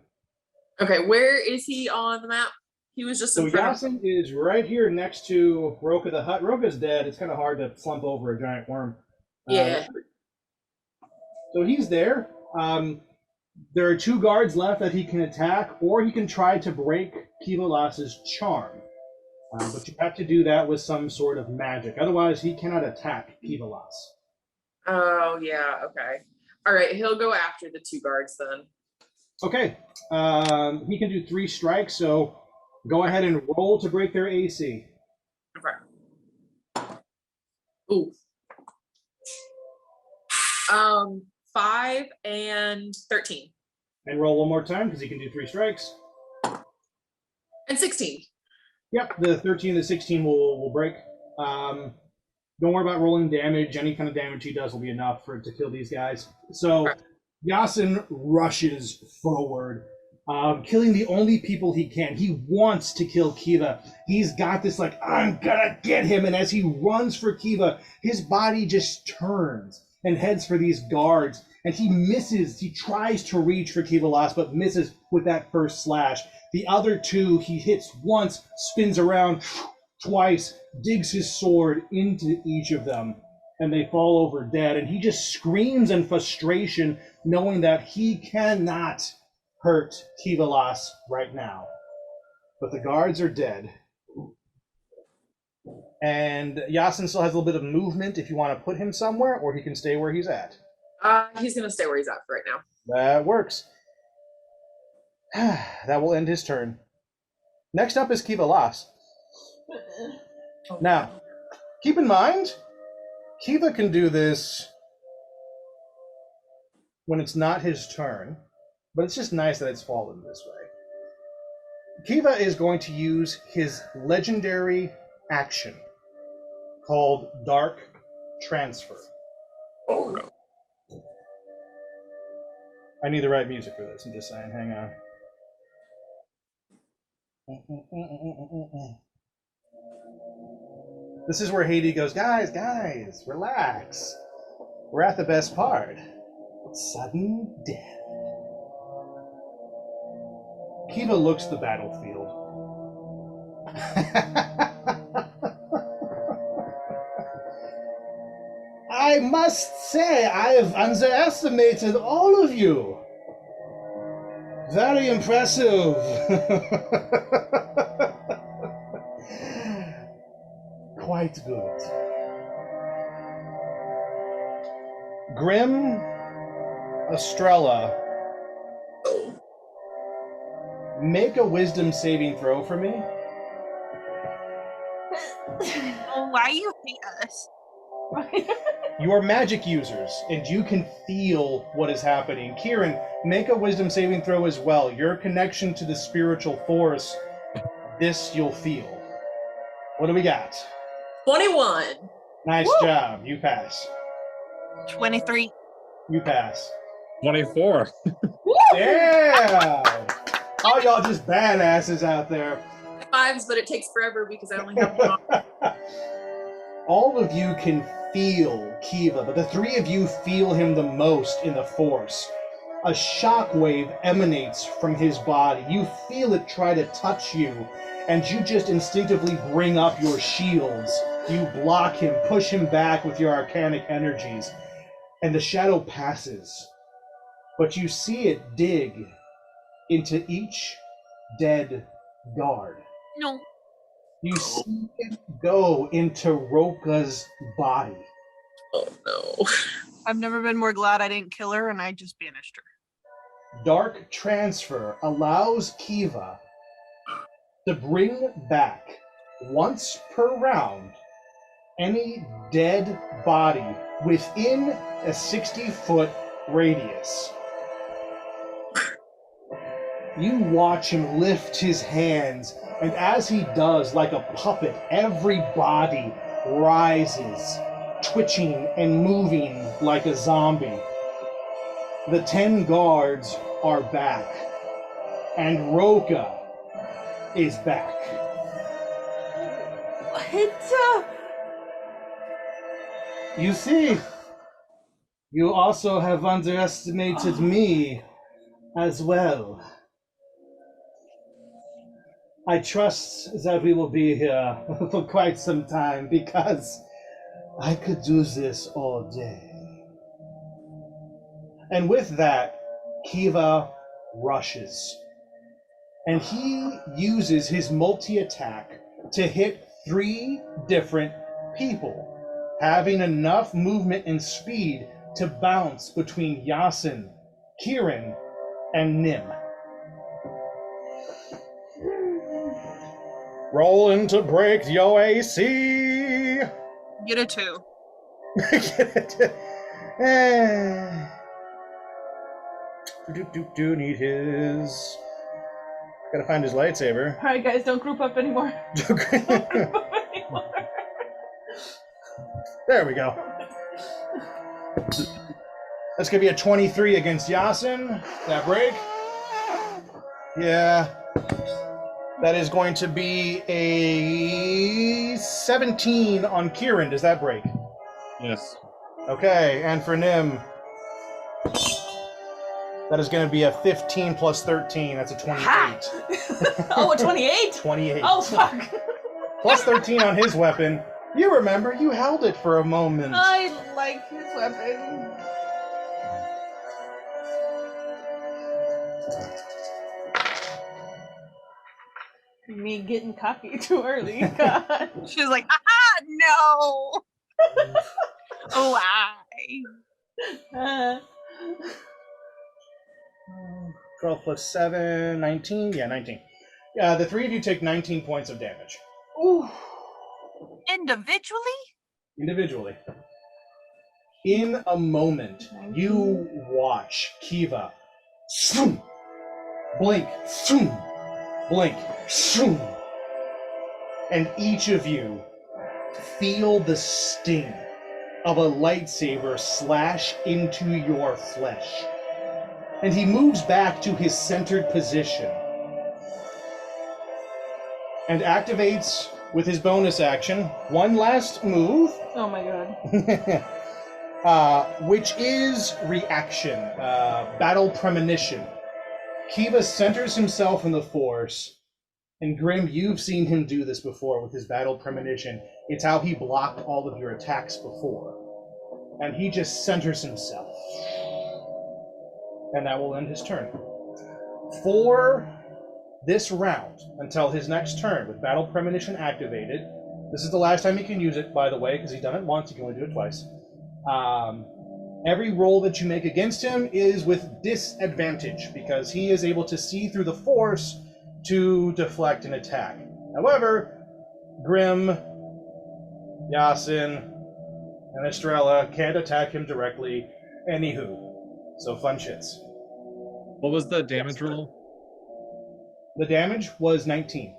Okay, where is he on the map? He was just So in front of Yasin is right here next to Roka the Hut. Roka's dead. It's kind of hard to slump over a giant worm. Yeah. So he's there. There are 2 guards left that he can attack, or he can try to break Kivalas's charm. But you have to do that with some sort of magic. Otherwise, he cannot attack Kivalas. Oh, yeah, okay. All right, he'll go after the 2 guards then. Okay. He can do 3 strikes, so go ahead and roll to break their AC. Okay. Ooh. 5 and 13. And roll one more time because he can do 3 strikes. And 16. Yep, the 13 and the 16 will break. Don't worry about rolling damage. Any kind of damage he does will be enough for it to kill these guys. So Yasin rushes forward, killing the only people he can. He wants to kill Kiva. He's got this like, I'm gonna get him. And as he runs for Kiva, his body just turns and heads for these guards. And he misses. He tries to reach for Kiva Las, but misses with that first slash. The other 2, he hits once, spins around twice, digs his sword into each of them, and they fall over dead. And he just screams in frustration, knowing that he cannot hurt Kiva Las right now. But the guards are dead. And Yasin still has a little bit of movement if you want to put him somewhere, or he can stay where he's at. He's going to stay where he's at for right now. That works. That will end his turn. Next up is Kiva Las. Now, keep in mind, Kiva can do this when it's not his turn, but it's just nice that it's fallen this way. Kiva is going to use his legendary action called Dark Transfer. Oh, no. I need the right music for this. I'm just saying, hang on. This is where Haiti goes, guys, relax. We're at the best part. Sudden death. Kiva looks the battlefield. I must say, I've underestimated all of you. Very impressive. Quite good. Grim Estrella, make a wisdom saving throw for me. Oh, why you hate us? You are magic users, and you can feel what is happening. Kieran, make a wisdom saving throw as well. Your connection to the spiritual force, this you'll feel. What do we got? 21. Nice Woo! job. You pass. 23. You pass. 24. Yeah! All y'all just badasses out there. 5s, but it takes forever because I only have 1. All of you can feel Kiva, but the 3 of you feel him the most in the force. A shockwave emanates from his body. You feel it try to touch you, and you just instinctively bring up your shields. You block him, push him back with your arcanic energies, and the shadow passes. But you see it dig into each dead guard. No. You see it go into Roka's body. Oh no. I've never been more glad I didn't kill her and I just banished her. Dark Transfer allows Kiva to bring back, once per round, any dead body within a 60-foot radius. You watch him lift his hands, and as he does, like a puppet, every body rises, twitching and moving like a zombie. The 10 guards are back, and Roka is back. What? You see, you also have underestimated me as well. I trust that we will be here for quite some time because I could do this all day. And with that, Kiva rushes. And he uses his multi-attack to hit 3 different people, having enough movement and speed to bounce between Yasin, Kieran, and Nim. Rolling to break your AC. Get a 2. Do need his. Gotta find his lightsaber. All right, guys, don't group up anymore. Don't group up anymore. There we go. That's gonna be a 23 against Yasin. That break. Yeah. That is going to be a 17 on Kieran. Does that break? Yes. Okay, and for Nim, that is going to be a 15 plus 13. That's a 28. Oh, a 28? 28. Oh, fuck. Plus 13 on his weapon. You remember, you held it for a moment. I like his weapon. Me getting cocky too early. God. She's like, aha, no. Oh, why? 12 plus 7, 19? Yeah, 19. Yeah, the three of you take 19 points of damage. Ooh. Individually? Individually. In a moment, you watch Kiva blink, blink, and each of you feel the sting of a lightsaber slash into your flesh. And he moves back to his centered position and activates with his bonus action one last move. Oh my god. Which is reaction, battle premonition. Kiva centers himself in the Force, and Grim, you've seen him do this before with his battle premonition. It's how he blocked all of your attacks before. And he just centers himself. And that will end his turn. For this round, until his next turn, with battle premonition activated, this is the last time he can use it, by the way, because he's done it once, he can only do it twice. Every roll that you make against him is with disadvantage, because he is able to see through the Force to deflect an attack. However, Grim, Yasin, and Estrella can't attack him directly. Anywho, so fun shits. What was the damage roll? The damage was 19.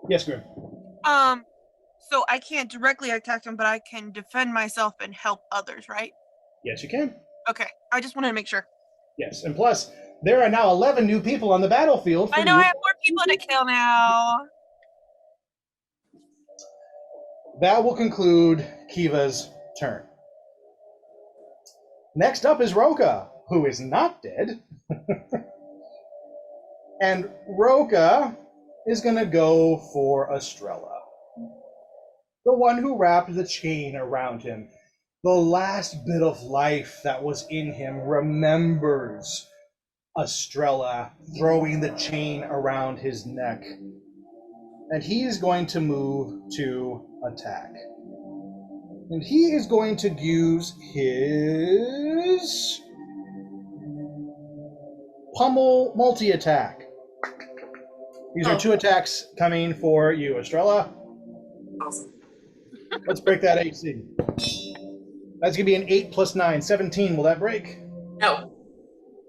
Yes, Grim. So I can't directly attack him, but I can defend myself and help others, right? Yes, you can. Okay, I just wanted to make sure. Yes, and plus, there are now 11 new people on the battlefield. I know I have more people to kill now. That will conclude Kiva's turn. Next up is Roka, who is not dead. And Roka is going to go for Estrella. The one who wrapped the chain around him. The last bit of life that was in him remembers Estrella throwing the chain around his neck. And he is going to move to attack. And he is going to use his pummel multi-attack. These are two attacks coming for you, Estrella. Awesome. Let's break that AC. That's going to be an 8 plus 9, 17. Will that break? No.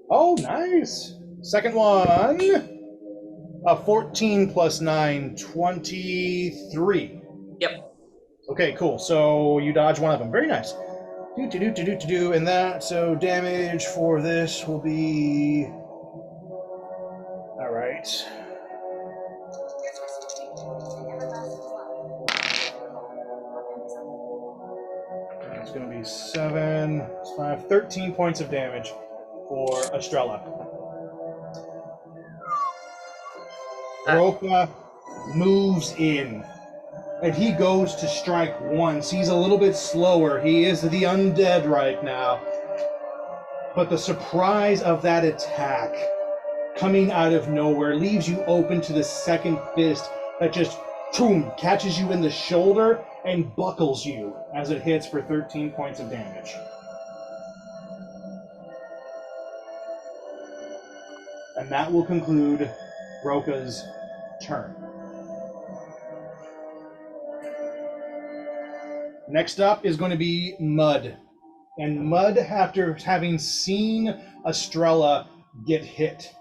Oh, nice. Second one. A 14 plus 9, 23. Yep. Okay, cool. So you dodge one of them. Very nice. And that, so damage for this will be... All right. It's going to be 7, 5, 13 points of damage for Estrella. Roka moves in, and he goes to strike once. He's a little bit slower. He is the undead right now. But the surprise of that attack coming out of nowhere leaves you open to the second fist that just boom, catches you in the shoulder and buckles you as it hits for 13 points of damage. And that will conclude Roka's turn. Next up is going to be Mud. And Mud, after having seen Estrella get hit,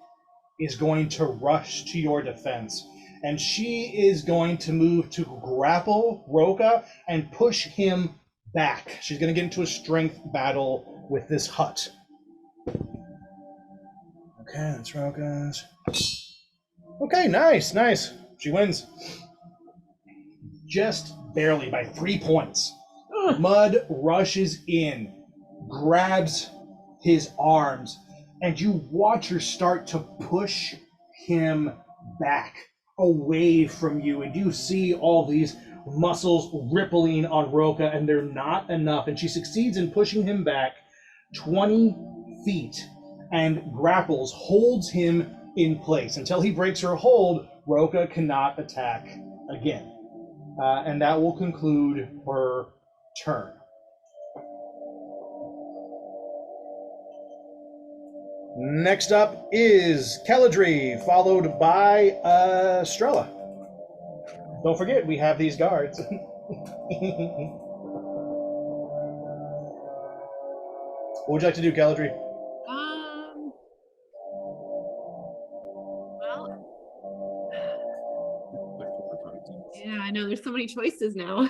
is going to rush to your defense. And she is going to move to grapple Roka and push him back. She's going to get into a strength battle with this hut. Okay, that's Roka's. Okay, nice. She wins. Just barely by 3 points. Mud rushes in, grabs his arms, and you watch her start to push him back away from you, and you see all these muscles rippling on Roka, and they're not enough, and she succeeds in pushing him back 20 feet and grapples, holds him in place. Until he breaks her hold, Roka cannot attack again. And that will conclude her turn. Next up is Caladri, followed by Strella. Don't forget, we have these guards. What would you like to do, Caladri? Well, yeah, I know there's so many choices now.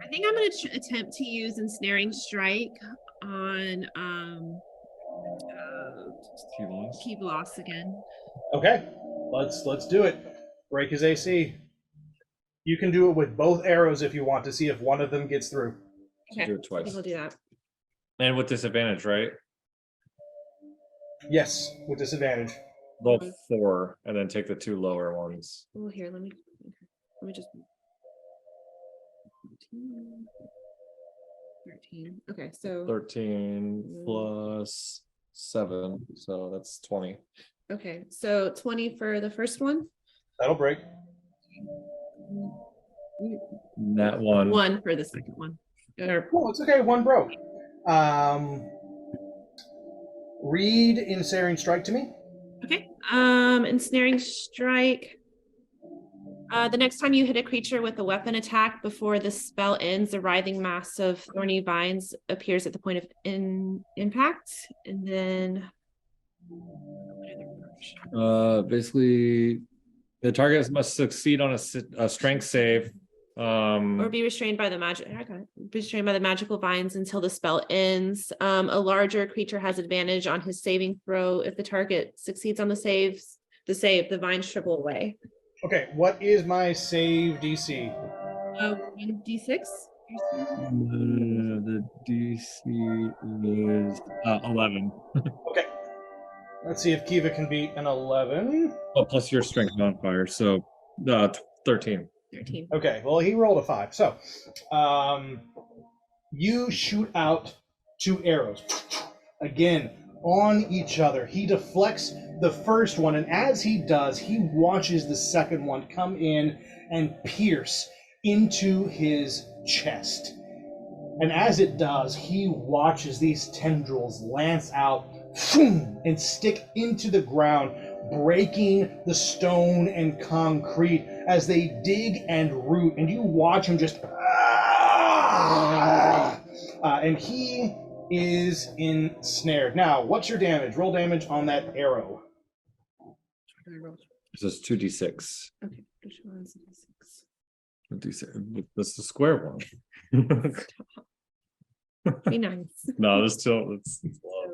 I think I'm going to attempt to use Ensnaring Strike on Key-Bloss again. Okay, let's do it. Break his AC. You can do it with both arrows if you want to see if one of them gets through. Okay, Do it twice. I think we'll do that. And with disadvantage, right? Yes, with disadvantage. Roll 4 and then take the 2 lower ones. Oh, here, let me just 13. Okay, so 13 plus 7, so that's 20. okay, so 20 for the first one. That'll break. That one. 1 for the second one. Oh, it's okay. One broke. Read Ensnaring Strike to me. Okay. Ensnaring Strike. The next time you hit a creature with a weapon attack before the spell ends, a writhing mass of thorny vines appears at the point of impact. And then Basically, the target must succeed on a strength save. Or be restrained by the magical vines until the spell ends. A larger creature has advantage on his saving throw. If the target succeeds on the vines shrivel away. Okay, what is my save DC? 1d6. The DC is 11. Okay. Let's see if Kiva can beat an 11. Oh, plus your strength modifier, so 13. 13. Okay, well, he rolled a 5. So, you shoot out 2 arrows. Again, on each other. He deflects the first one, and as he does, he watches the second one come in and pierce into his chest. And as it does, he watches these tendrils lance out and stick into the ground, breaking the stone and concrete as they dig and root, and you watch him just and he is ensnared. Now, what's your damage? Roll damage on that arrow. This is 2d6. Okay, which one's d6? That's the square one. Be nice. No, it's a lot of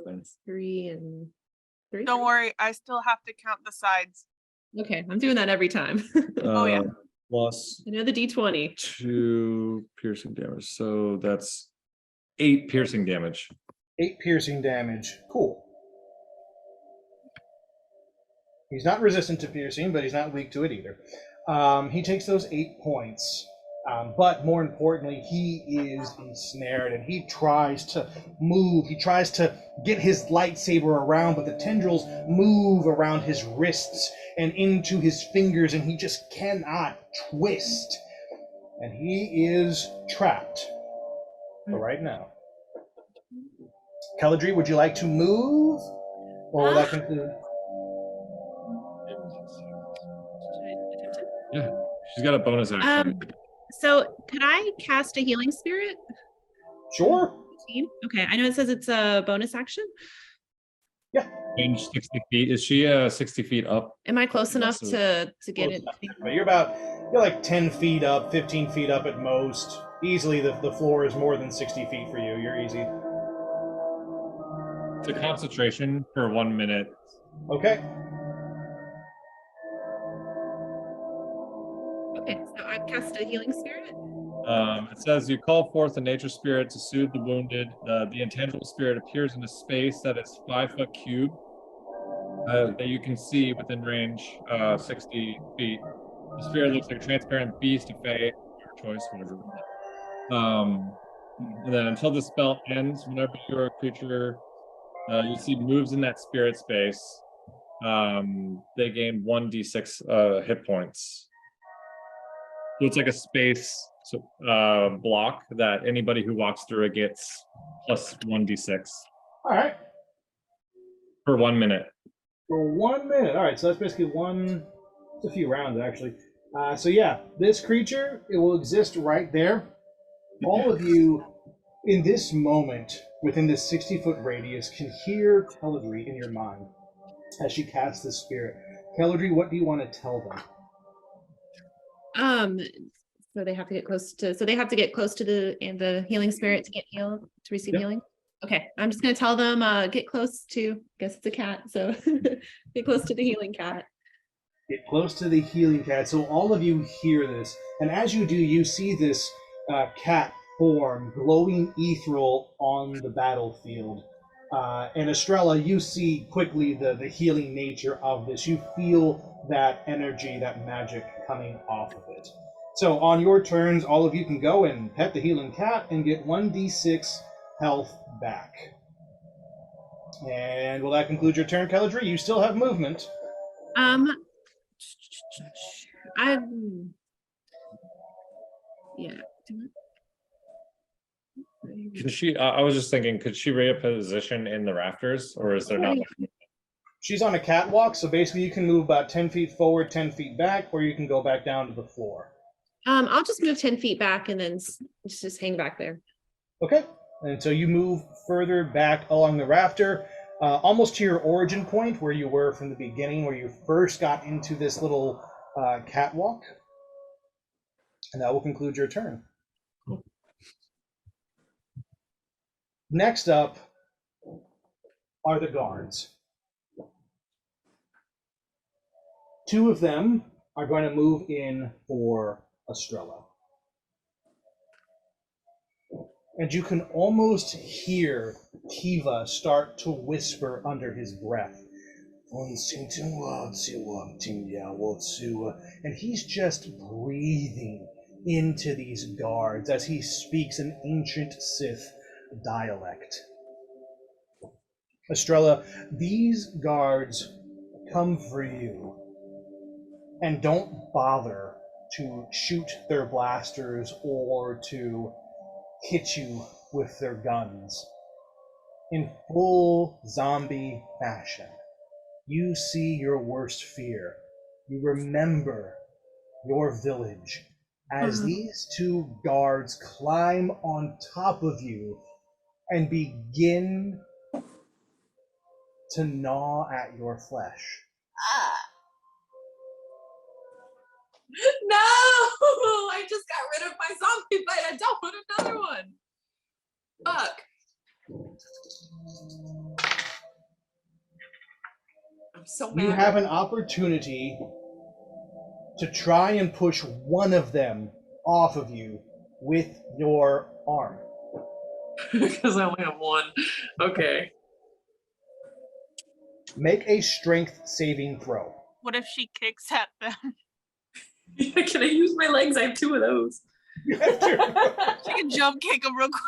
things. 3 and 3. Don't worry, I still have to count the sides. Okay, I'm doing that every time. Oh, yeah. Plus I know the d20. 2 piercing damage, so that's 8 piercing damage. 8 piercing damage. Cool. He's not resistant to piercing, but he's not weak to it either. He takes those 8 points. But more importantly, he is ensnared and he tries to move. He tries to get his lightsaber around, but the tendrils move around his wrists and into his fingers, and he just cannot twist. And he is trapped for right now. Keladri, would you like to move? Or will that conclude? Yeah, she's got a bonus action. So could I cast a healing spirit? Sure. Okay, I know it says it's a bonus action. Yeah. Range 60 feet. Is she 60 feet up? Am I close enough to get it? But you're like 10 feet up, 15 feet up at most. Easily the floor is more than 60 feet for you. You're easy. It's a concentration for 1 minute. Okay. Okay, so I've cast a healing spirit. It says you call forth a nature spirit to soothe the wounded. The intangible spirit appears in a space that is 5-foot cube that you can see within range 60 feet. The spirit looks like a transparent beast, a fae, your choice, whatever. And then until the spell ends, whenever your creature you see moves in that spirit space, they gain 1d6 hit points. So it's like a space block that anybody who walks through it gets plus 1d6. All right. For 1 minute. For 1 minute. All right, so that's basically it's a few rounds, actually. So yeah, this creature, it will exist right there. All of you, in this moment, within this 60-foot radius, can hear Keladri in your mind as she casts this spirit. Keladri, what do you want to tell them? So they have to get close to. So they have to get close to the healing spirit to get healed to receive healing. Okay, I'm just gonna tell them get close to. I guess it's a cat, so get close to the healing cat. Get close to the healing cat. So all of you hear this, and as you do, you see this cat form, glowing ethereal on the battlefield. And Estrella, you see quickly the healing nature of this. You feel that energy, that magic coming off of it. So on your turns, all of you can go and pet the healing cat and get 1d6 health back. And will that conclude your turn, Keladri? You still have movement. Yeah. Can she? I was just thinking, could she reposition in the rafters, or is there not? She's on a catwalk, so basically you can move about 10 feet forward, 10 feet back, or you can go back down to the floor. I'll just move 10 feet back and then just hang back there. Okay. And so you move further back along the rafter, almost to your origin point where you were from the beginning, where you first got into this little catwalk. And that will conclude your turn. Next up are the guards. Two of them are going to move in for Estrella. And you can almost hear Kiva start to whisper under his breath. And he's just breathing into these guards as he speaks an ancient Sith dialect. Estrella, these guards come for you and don't bother to shoot their blasters or to hit you with their guns. In full zombie fashion, you see your worst fear. You remember your village as these two guards climb on top of you and begin to gnaw at your flesh. No! I just got rid of my zombie bite. I don't want another one. Fuck. I'm so mad. You have an opportunity to try and push one of them off of you with your arm. Because I only have one. Okay. Make a strength saving throw. What if she kicks at them? Can I use my legs? I have two of those. You have to. She can jump kick him real quick.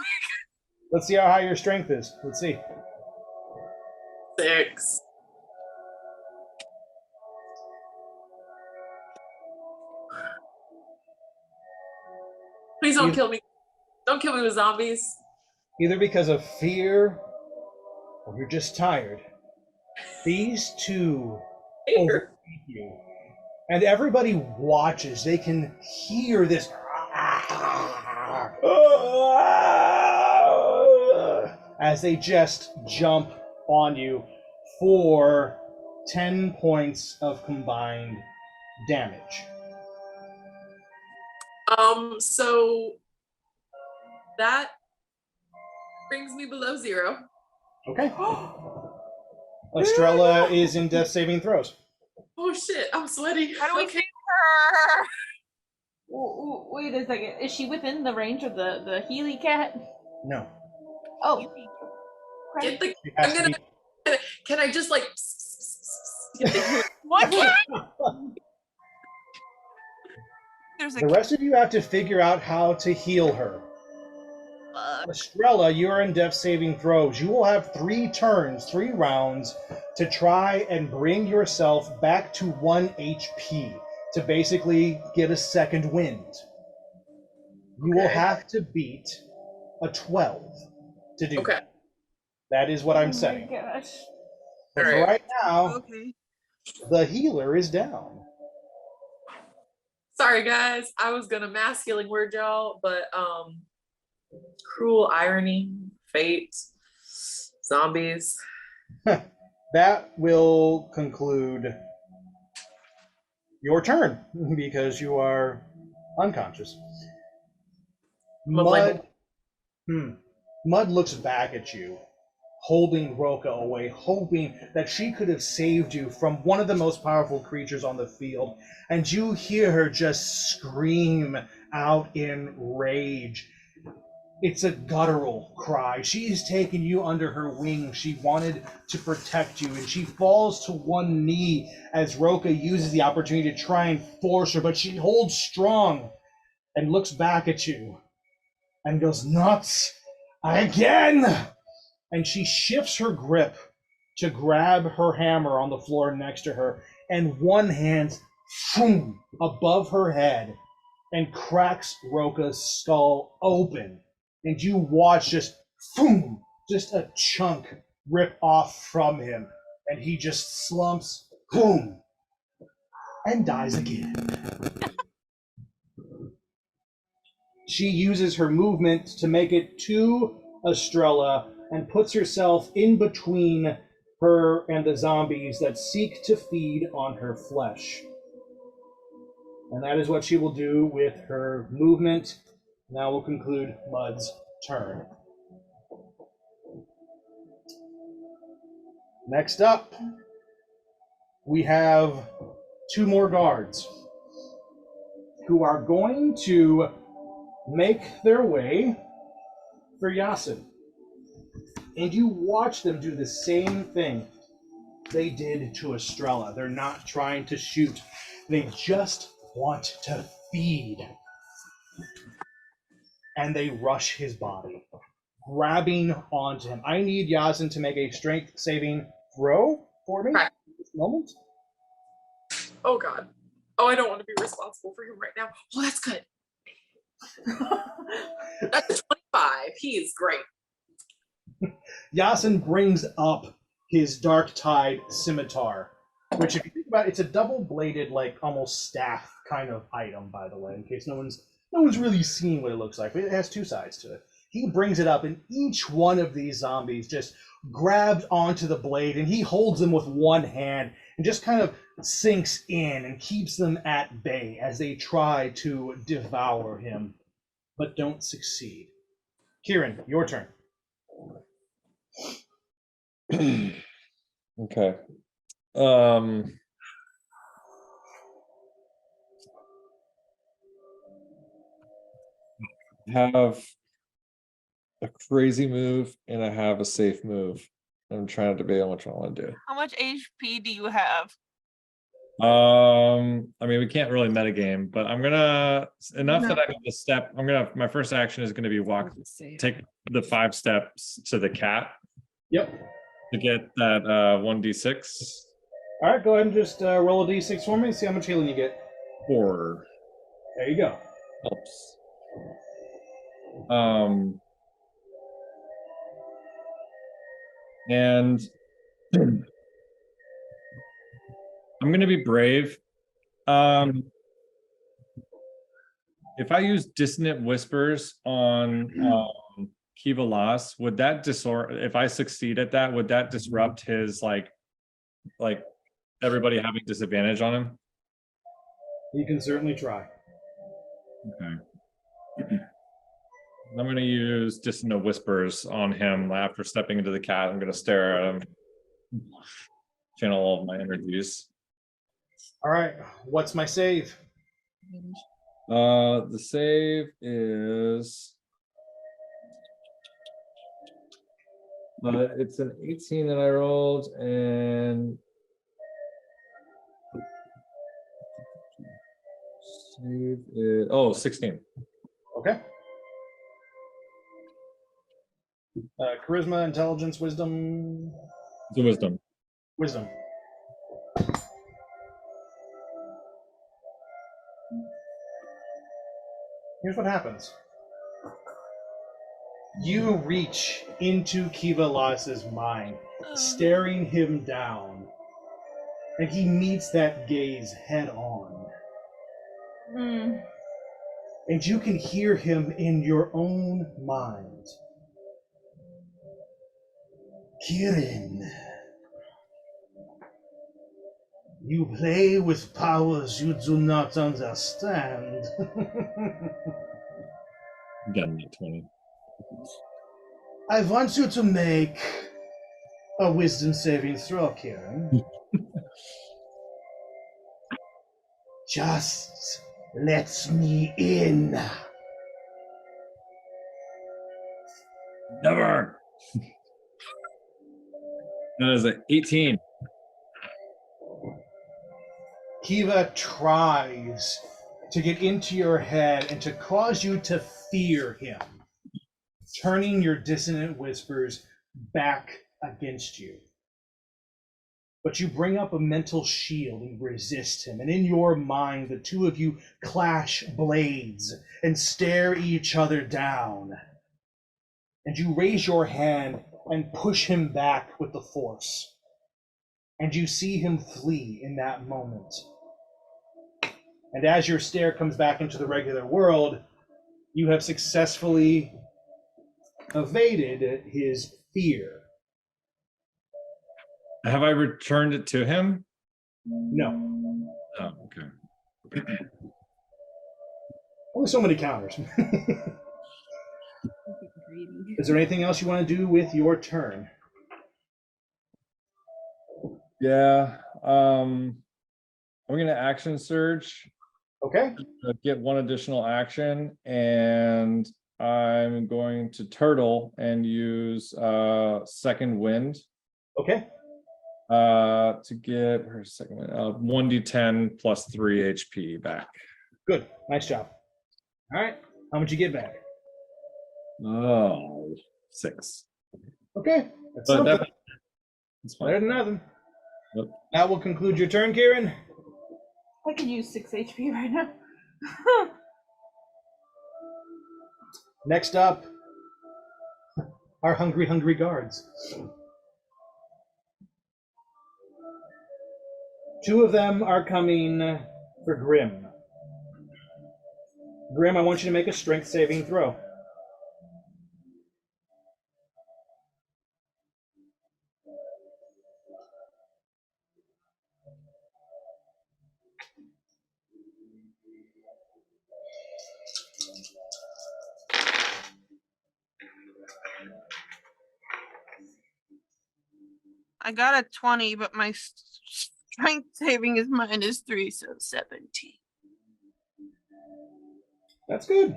Let's see how high your strength is. Let's see. 6. Please don't kill me. Don't kill me with zombies. Either because of fear or you're just tired. These two overtake you. And everybody watches. They can hear this as they just jump on you for 10 points of combined damage. So that brings me below 0. Okay. Estrella is in death saving throws. Oh shit, I'm sweaty. How do we Okay. fix her? Wait a second. Is she within the range of the Healy cat? No. Oh. Get the, She has I'm to gonna, can I just like get the healing? What cat? There's a The rest of you have to figure out how to heal her. Estrella, you are in death saving throws. You will have 3 turns, 3 rounds to try and bring yourself back to 1 HP to basically get a second wind. You will have to beat a 12 to do that. That is what I'm saying. Oh my gosh. But for right now, okay. the healer is down. Sorry guys, I was gonna mass healing word y'all, but cruel irony, fate, zombies. That will conclude your turn because you are unconscious. Mud looks back at you, holding Roka away, hoping that she could have saved you from one of the most powerful creatures on the field. And you hear her just scream out in rage. It's a guttural cry. She has taken you under her wing. She wanted to protect you, and she falls to one knee as Roka uses the opportunity to try and force her, but she holds strong and looks back at you and goes, "Not again!" And she shifts her grip to grab her hammer on the floor next to her, and one hand above her head and cracks Roka's skull open. And you watch just a chunk rip off from him, and he just slumps, and dies again. She uses her movement to make it to Estrella and puts herself in between her and the zombies that seek to feed on her flesh. And that is what she will do with her movement. Now we'll conclude Mud's turn. Next up, we have 2 more guards who are going to make their way for Yasin. And you watch them do the same thing they did to Estrella. They're not trying to shoot. They just want to feed. And they rush his body, grabbing onto him. I need Yasin to make a strength saving throw for me at this moment. Oh god. Oh, I don't want to be responsible for him right now. Oh, that's good. That's a 25. He is great. Yasin brings up his Dark Tide scimitar, which, if you think about it, it's a double-bladed, like almost staff kind of item, by the way, in case no one's really seen what it looks like, but it has 2 sides to it. He brings it up, and each one of these zombies just grabs onto the blade, and he holds them with one hand and just kind of sinks in and keeps them at bay as they try to devour him, but don't succeed. Kieran, your turn. Okay. Have a crazy move and I have a safe move. I'm trying to debate on which one I want to do. How much HP do you have? I mean, we can't really metagame, but I'm gonna enough No. that I have the step. My first action is gonna be take the 5 steps to the cat Yep. to get that 1d6. All right, go ahead and just roll a d6 for me and see how much healing you get. 4 There you go. helps. And I'm gonna be brave. If I use dissonant whispers on Kiva Las, would that if I succeed at that, would that disrupt his like everybody having disadvantage on him? You can certainly try. Okay. I'm going to use dissonant whispers on him after stepping into the cat. I'm going to stare at him, channel all of my energies. All right, what's my save? The save is it's an 18 that I rolled, and save is 16. Okay. Charisma, intelligence, wisdom. The wisdom. Wisdom. Here's what happens. You reach into Kiva Las's mind, staring him down, and he meets that gaze head on. And you can hear him in your own mind. Kirin, you play with powers you do not understand. Got me 20. I want you to make a wisdom saving throw, Kirin. Just let me in. Never. That is an 18. Kiva tries to get into your head and to cause you to fear him, turning your dissonant whispers back against you. But you bring up a mental shield and resist him, and in your mind, the two of you clash blades and stare each other down. And you raise your hand and push him back with the force. And you see him flee in that moment. And as your stare comes back into the regular world, you have successfully evaded his fear. Have I returned it to him? No. Oh, okay. Only so many counters. Is there anything else you want to do with your turn? Yeah. I'm going to action surge. Okay. Get one additional action, and I'm going to turtle and use second wind. Okay. To get her second wind, 1d10 plus 3 HP back. Good. Nice job. All right. How much you get back? Oh, 6. Okay. That's But something. that's Better fine. than nothing. Yep. That will conclude your turn, Kieran. I could use 6 HP right now. Next up, our hungry guards. 2 of them are coming for Grim. Grim, I want you to make a strength saving throw. I got a 20, but my strength saving is -3, so 17. That's good.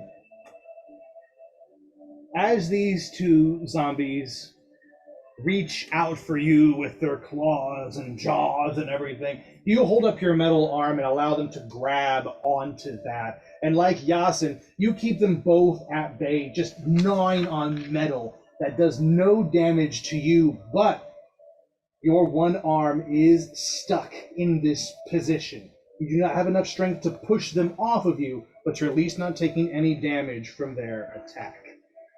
As these 2 zombies reach out for you with their claws and jaws and everything. You hold up your metal arm and allow them to grab onto that. And like Yasin, you keep them both at bay, just gnawing on metal that does no damage to you, but your one arm is stuck in this position. You do not have enough strength to push them off of you, but you're at least not taking any damage from their attack.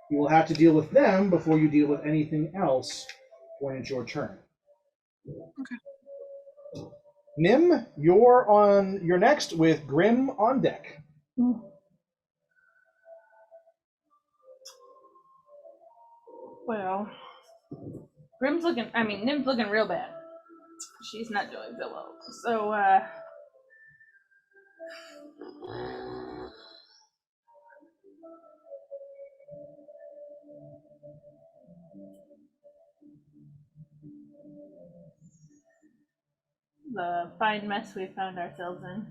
You will have to deal with them before you deal with anything else when it's your turn. Okay. Nim, you're next with Grim on deck. Well, Nim's looking real bad. She's not doing so well. So, the fine mess we found ourselves in.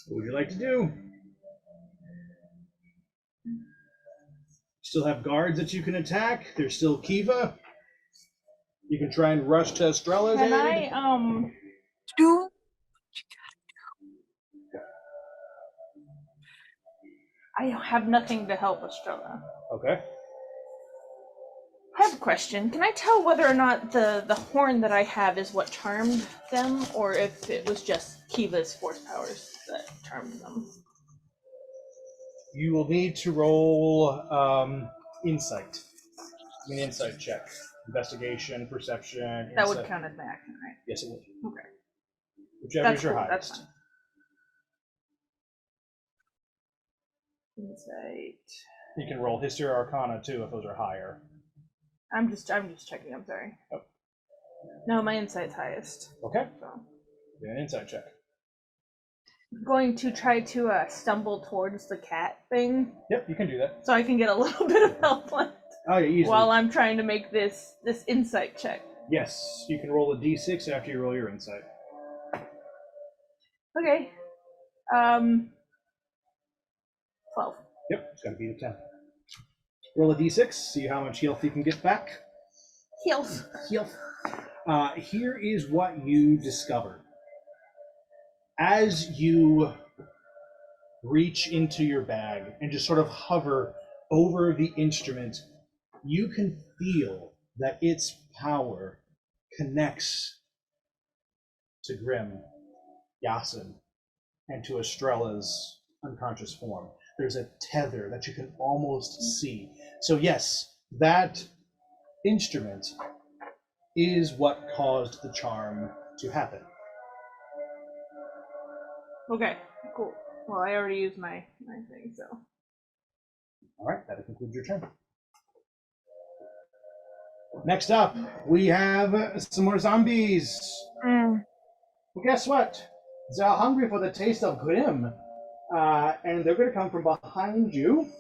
What would you like to do? Still have guards that you can attack. There's still Kiva. You can try and rush to Estrella's Can aid. Do I have nothing to help Estrella. Okay. I have a question. Can I tell whether or not the horn that I have is what charmed them, or if it was just Kiva's force powers that charmed them? You will need to roll insight. Insight check. Investigation, perception, insight. That would count as my action, right? Yes, it would. Okay. Whichever That's is your cool, that's highest. fine. Insight. You can roll history or arcana too if those are higher. I'm just checking, I'm sorry. Oh. No, my insight's highest. Okay. So Do an insight check. I'm going to try to stumble towards the cat thing Yep, you can do that. so I can get a little bit of help on Oh, yeah, easily. while I'm trying to make this insight check. Yes, you can roll a d6 after you roll your insight. Okay. 12. Yep, it's got to beat a 10. Roll a d6, see how much health you can get back. Heals. Health. Here is what you discover. As you reach into your bag and just sort of hover over the instrument, you can feel that its power connects to Grim, Yasin, and to Estrella's unconscious form. There's a tether that you can almost see. So yes, that instrument is what caused the charm to happen. Okay, cool. Well, I already used my thing, so. All right, that concludes your turn. Next up, we have some more zombies. Well, guess what? They're hungry for the taste of Grim, and they're going to come from behind you.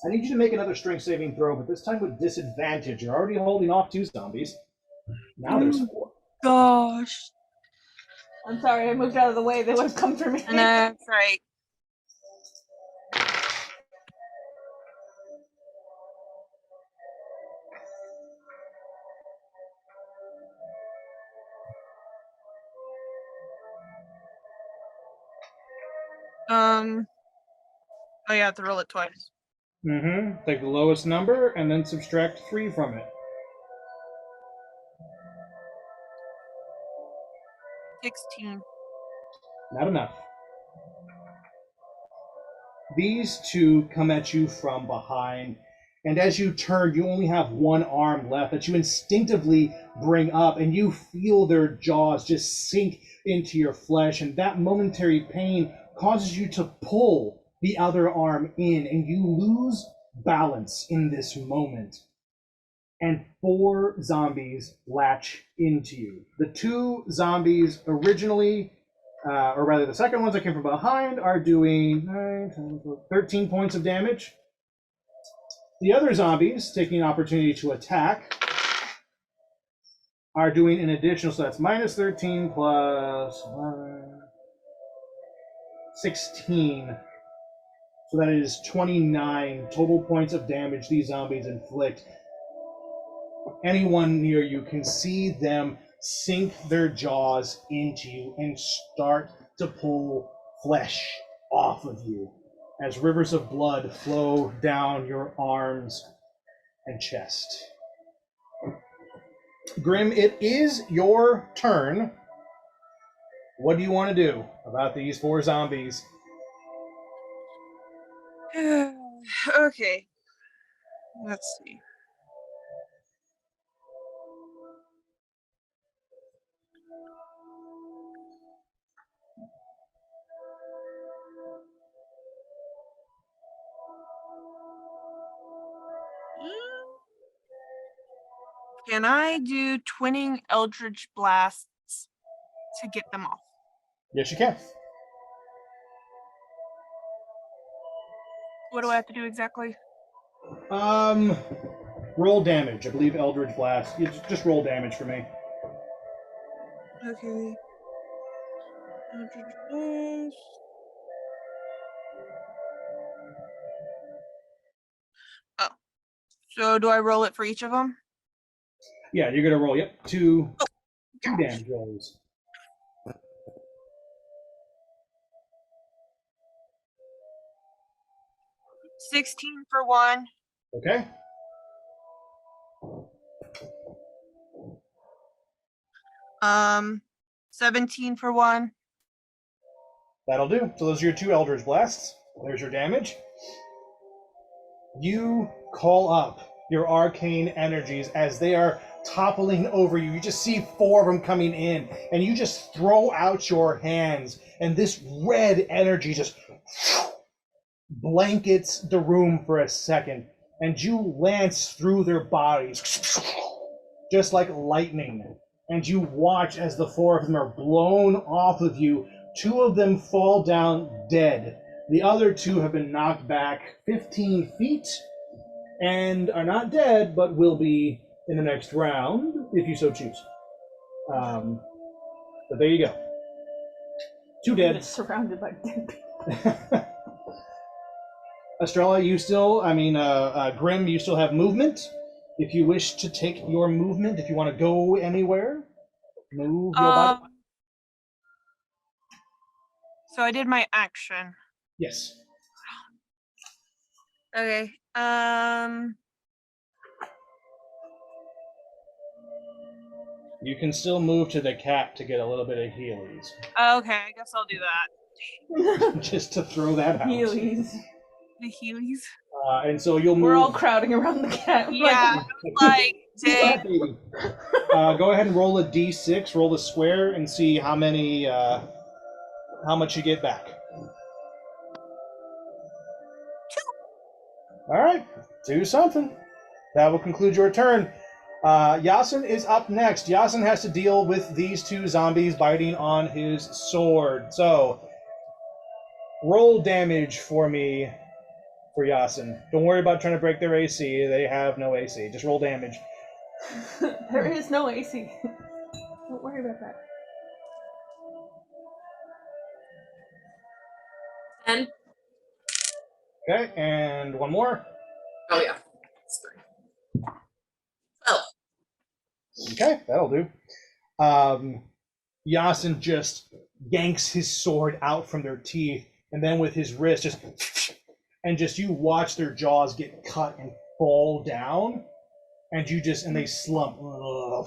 I need you to make another strength saving throw, but this time with disadvantage. You're already holding off 2 zombies. Now there's 4. gosh. I'm sorry, I moved out of the way. They would have come for me. And that's right. Oh, you have to roll it twice. Take the lowest number and then subtract 3 from it. 16. Not enough. These 2 come at you from behind, and as you turn, you only have one arm left that you instinctively bring up, and you feel their jaws just sink into your flesh, and that momentary pain causes you to pull the other arm in, and you lose balance in this moment. And 4 zombies latch into you. The 2 zombies originally, or rather the second ones that came from behind, are doing 13 points of damage. The other zombies, taking an opportunity to attack, are doing an additional, so that's minus 13 plus 16. So that is 29 total points of damage these zombies inflict. Anyone near you can see them sink their jaws into you and start to pull flesh off of you as rivers of blood flow down your arms and chest. Grim, it is your turn. What do you want to do about these 4 zombies? Okay. Let's see. Can I do twinning Eldritch Blasts to get them off? Yes, you can. What do I have to do exactly? Roll damage. I believe Eldritch Blast. You just roll damage for me. Okay. Eldritch Blast. Oh. So do I roll it for each of them? Yeah, you're gonna roll. Yep, two damage rolls. $16 for one. Okay. Um, 17 for one. That'll do. So those are your 2 Eldritch Blasts. There's your damage. You call up your arcane energies as they are toppling over you. You just see 4 of them coming in, and you just throw out your hands, and this red energy just blankets the room for a second, and you lance through their bodies just like lightning. And you watch as the 4 of them are blown off of you. 2 of them fall down dead. The other 2 have been knocked back 15 feet and are not dead, but will be in the next round, if you so choose. But there you go. 2 dead. Just surrounded by dead people. Estrella, Grim, you still have movement. If you wish to take your movement, if you want to go anywhere, move your body. So I did my action. Yes. Okay. You can still move to the cat to get a little bit of healies. Okay, I guess I'll do that. Just to throw that out. Heelys. The Heelys. And so you'll move. We're all crowding around the cat. Yeah, like, dang. Go ahead and roll a d6, roll the square, and see how much you get back. 2. All right, do something. That will conclude your turn. Yasin is up next. Yasin has to deal with these 2 zombies biting on his sword. So, roll damage for me for Yasin. Don't worry about trying to break their AC. They have no AC. Just roll damage. There is no AC. Don't worry about that. 10. Okay, and one more. Oh yeah. That's 3. 12. Okay, that'll do. Yasin just yanks his sword out from their teeth, and then with his wrist you watch their jaws get cut and fall down, and they slump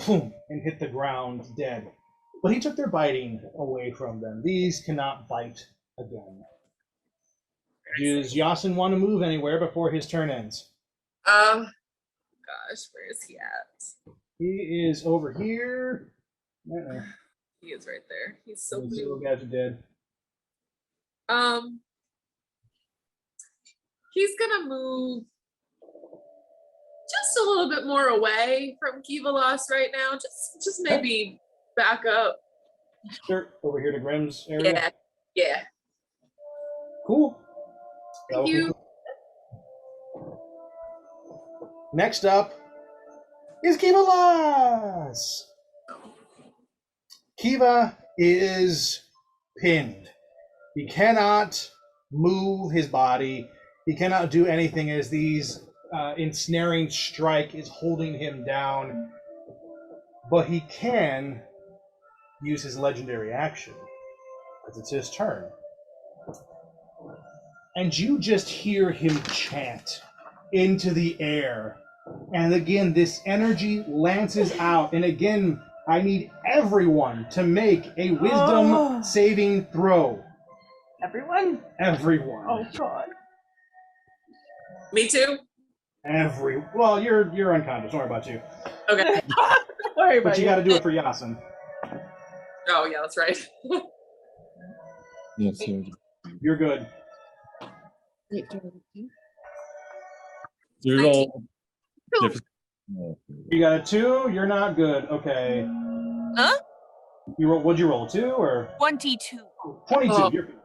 and hit the ground dead. But he took their biting away from them. These cannot bite again. Does Yasin want to move anywhere before his turn ends? Gosh, where is he at? He is over here. He is right there. He's so Those blue. little guys are dead. He's gonna move just a little bit more away from Kivalos right now. Just maybe back up. Sure, over here to Grim's area. Yeah. Cool. Thank you. Next up is Kiva is pinned. He cannot move his body. He cannot do anything as these ensnaring strike is holding him down. But he can use his legendary action, as it's his turn. And you just hear him chant into the air. And again, this energy lances out. And again, I need everyone to make a wisdom saving throw. Everyone? Everyone. Oh god. Me too. Well, you're unconscious. Don't worry about you. Okay. Sorry about But you got to do it for Yasin. Oh yeah, that's right. Yes, sir. You're good. Wait, do I- You roll. You got a 2. You're not good. Okay. Huh? What'd you roll? 2 or 22. 22? Oh. You're good.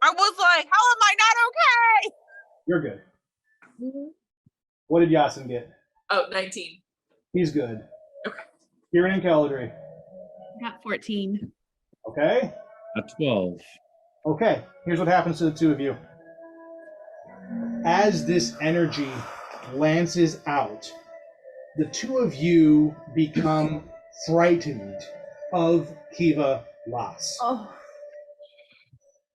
I was like, how am I not okay? You're good. What did Yasin get? Oh, 19. He's good. Okay. Kieran and Caladry. Got 14. Okay. A 12. Okay. Here's what happens to the two of you. As this energy lances out, the two of you become frightened of Kiva Las. Oh.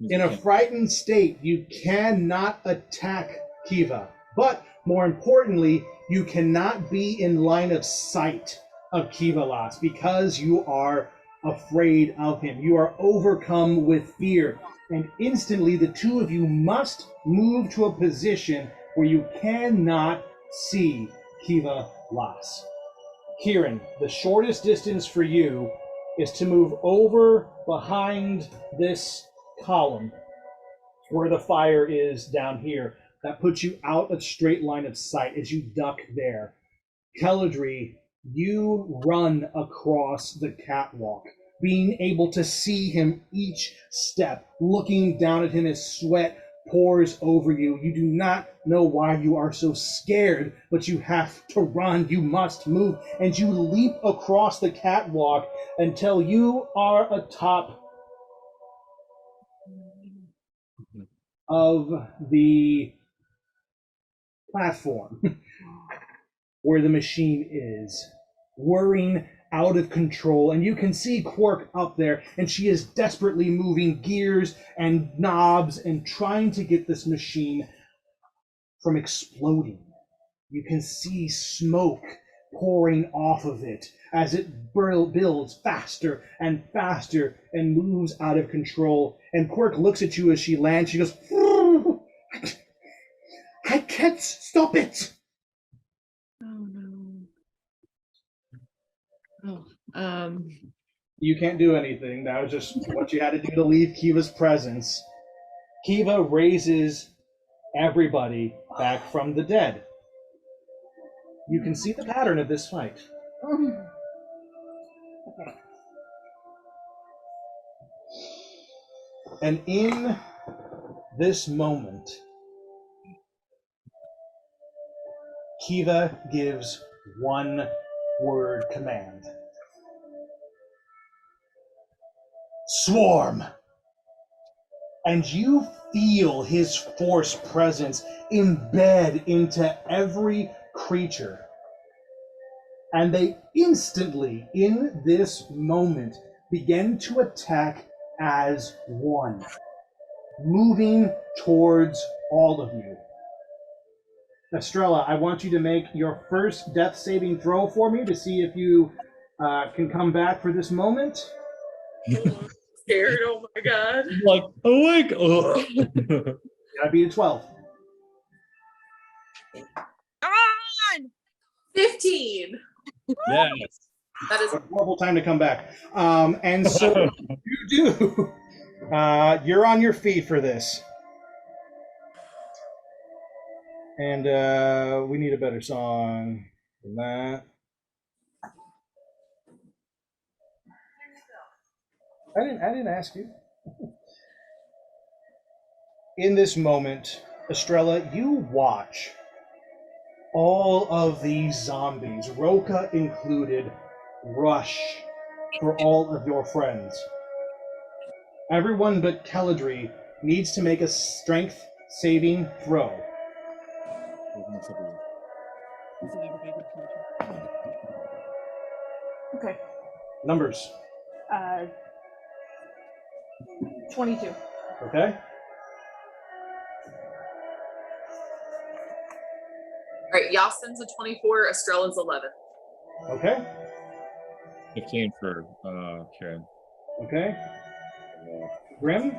In a frightened state, you cannot attack Kiva. But more importantly, you cannot be in line of sight of Kiva Las because you are afraid of him. You are overcome with fear. And instantly, the two of you must move to a position where you cannot see Kiva Las. Kieran, the shortest distance for you is to move over behind this column where the fire is down here. That puts you out of straight line of sight as you duck there. Caladry, you run across the catwalk, being able to see him each step, looking down at him as sweat pours over you. You do not know why you are so scared, but you have to run. You must move. And you leap across the catwalk until you are atop of the platform where the machine is, whirring out of control. And you can see Quark up there, and she is desperately moving gears and knobs and trying to get this machine from exploding. You can see smoke pouring off of it as it builds faster and faster and moves out of control. And Quark looks at you as she lands. She goes, I can't stop it. Oh no. You can't do anything. That was just what you had to do to leave Kiva's presence. Kiva raises everybody back from the dead. You can see the pattern of this fight. Okay. And in this moment, Kiva gives one word command. Swarm! And you feel his force presence embed into every creature. And they instantly, in this moment, begin to attack as one, moving towards all of you. Estrella, I want you to make your first death saving throw for me to see if you can come back for this moment. I'm scared. Oh my god. Like, awake. I beat a 12. Come on! 15. Yes. That is What a horrible time to come back. And so you do. You're on your feet for this. And we need a better song than that. I didn't ask you. In this moment, Estrella, you watch all of these zombies, Roka included, rush for all of your friends. Everyone but Caladry needs to make a strength saving throw. Okay. Numbers. 22. Okay. All right, Yasin's a 24, Estrella's 11. Okay. 15 for Karen. Okay. Grim.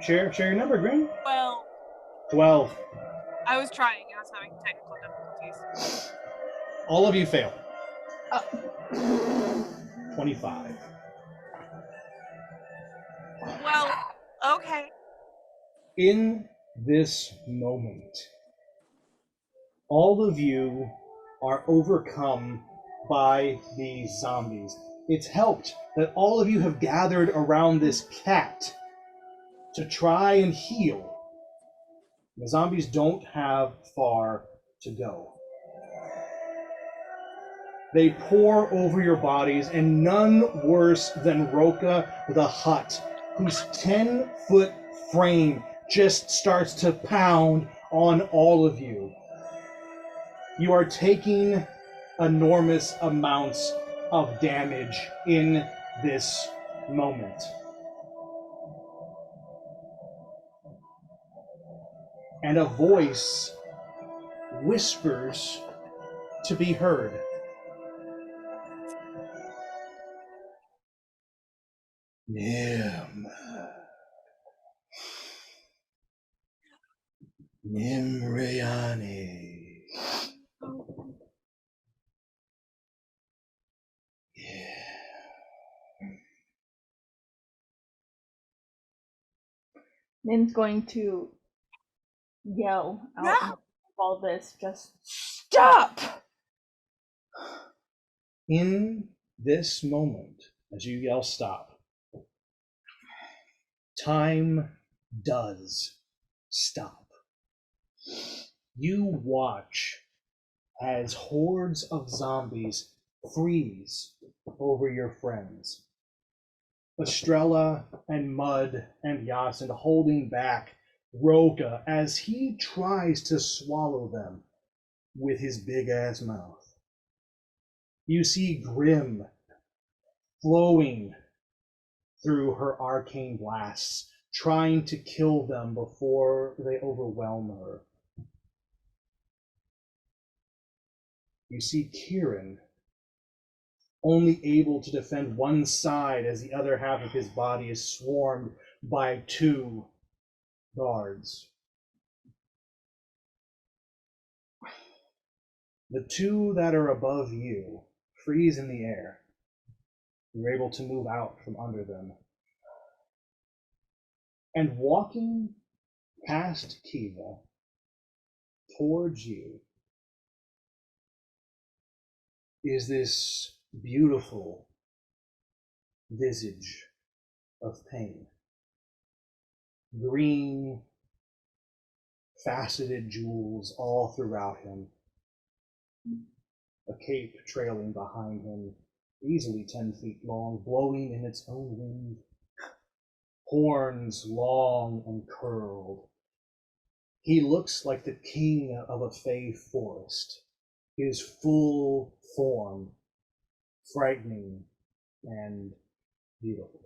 Share your number, Grim. Well, 12. I was trying. I was having technical difficulties. All of you fail. 25. Well, okay. In this moment, all of you are overcome by these zombies. It's helped that all of you have gathered around this cat to try and heal. The zombies don't have far to go. They pour over your bodies, and none worse than Roka the Hutt, whose 10-foot frame just starts to pound on all of you. You are taking enormous amounts of damage in this moment. And a voice whispers to be heard. Nimriani. Nim's going to yell out of all this, just stop! In this moment, as you yell stop, time does stop. You watch as hordes of zombies freeze over your friends. Estrella and Mud and Yasin holding back Roka as he tries to swallow them with his big ass mouth. You see Grim flowing through her arcane blasts, trying to kill them before they overwhelm her. You see Kieran only able to defend one side as the other half of his body is swarmed by 2 guards. The 2 that are above you freeze in the air. You're able to move out from under them. And walking past Kiva towards you is this beautiful visage of pain. Green, faceted jewels all throughout him. A cape trailing behind him, easily 10 feet long, blowing in its own wind. Horns long and curled. He looks like the king of a fey forest, his full form frightening and beautiful.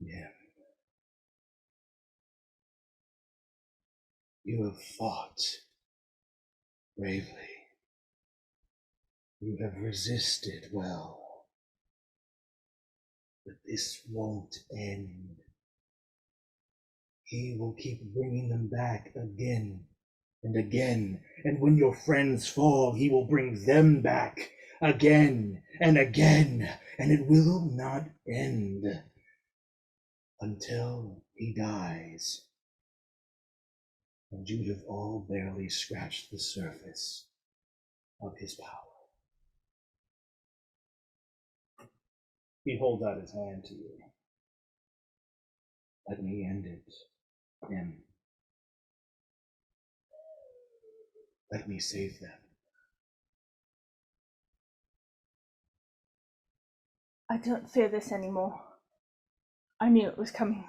Yeah. You have fought bravely. You have resisted well. But this won't end. He will keep bringing them back again and again. And when your friends fall, he will bring them back again and again. And it will not end until he dies. And you have all barely scratched the surface of his power. He holds out his hand to you. Let me end it, Nim. Let me save them. I don't fear this anymore. I knew it was coming.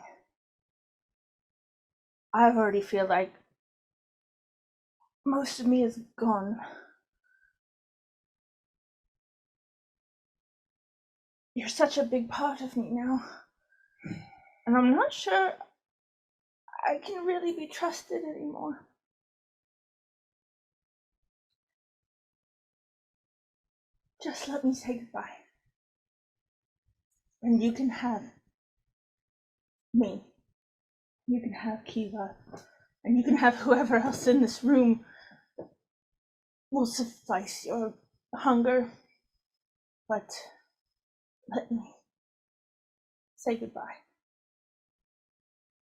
I already feel like most of me is gone. You're such a big part of me now. And I'm not sure I can really be trusted anymore. Just let me say goodbye. And you can have me. You can have Kiva. And you can have whoever else in this room will suffice your hunger. But let me say goodbye.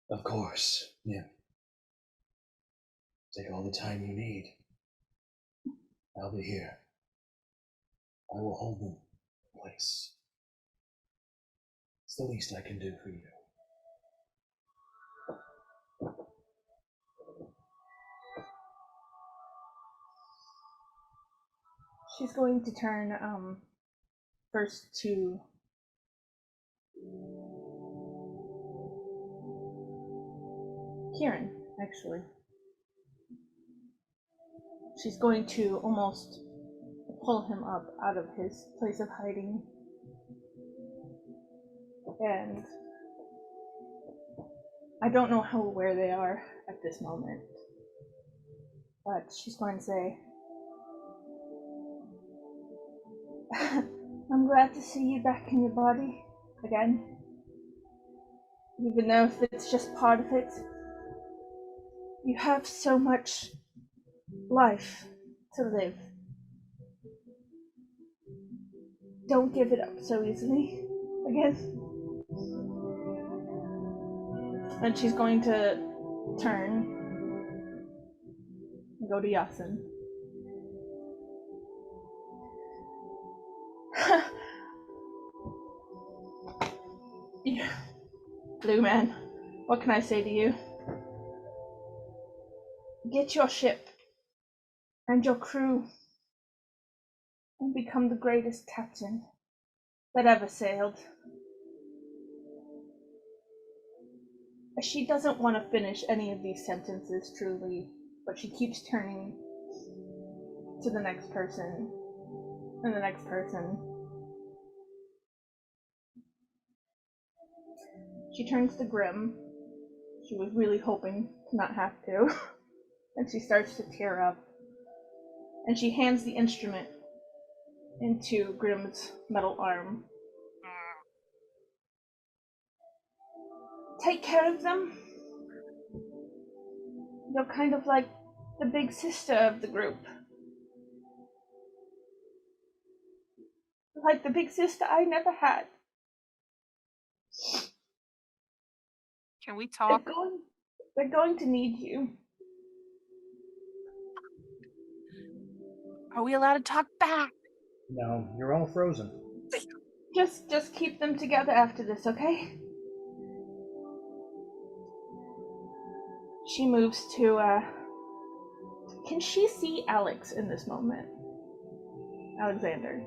Of course, yeah. Take all the time you need. I'll be here. I will hold them in place. It's the least I can do for you. She's going to turn first to Kieran, actually. She's going to almost pull him up out of his place of hiding. And I don't know how aware they are at this moment. But she's going to say, I'm glad to see you back in your body again. Even though if it's just part of it. You have so much life to live. Don't give it up so easily again. And she's going to turn and go to Yasin. Yeah. Blue man, what can I say to you? Get your ship and your crew and become the greatest captain that ever sailed. She doesn't want to finish any of these sentences truly, but she keeps turning to the next person and the next person. She turns to Grim. She was really hoping to not have to. And she starts to tear up. And she hands the instrument into Grim's metal arm. Take care of them. You're kind of like the big sister of the group. Like the big sister I never had. Can we talk? They're going to need you. Are we allowed to talk back? No, you're all frozen. Just keep them together after this, okay? She moves to, can she see Alex in this moment? Alexander.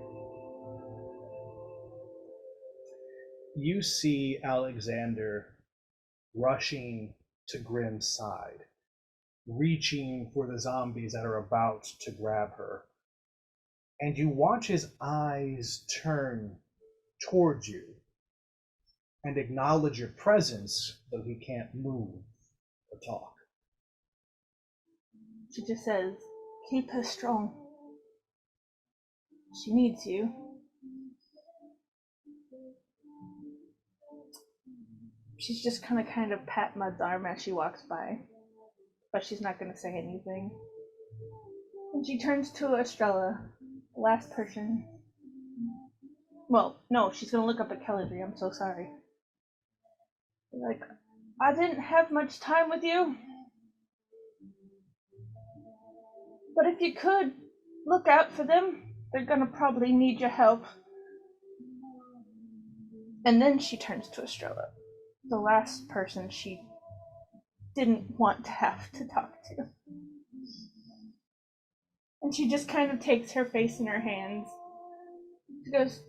You see Alexander rushing to Grim's side, reaching for the zombies that are about to grab her. And you watch his eyes turn towards you and acknowledge your presence, though he can't move or talk. She just says, keep her strong. She needs you. She's just kind of pat Mud's arm as she walks by, but she's not going to say anything. And she turns to Estrella, the last person. Well, no, she's going to look up at Kelly. I'm so sorry. Like, I didn't have much time with you. But if you could, look out for them. They're going to probably need your help. And then she turns to Estrella, the last person she didn't want to have to talk to. And she just kind of takes her face in her hands. She goes,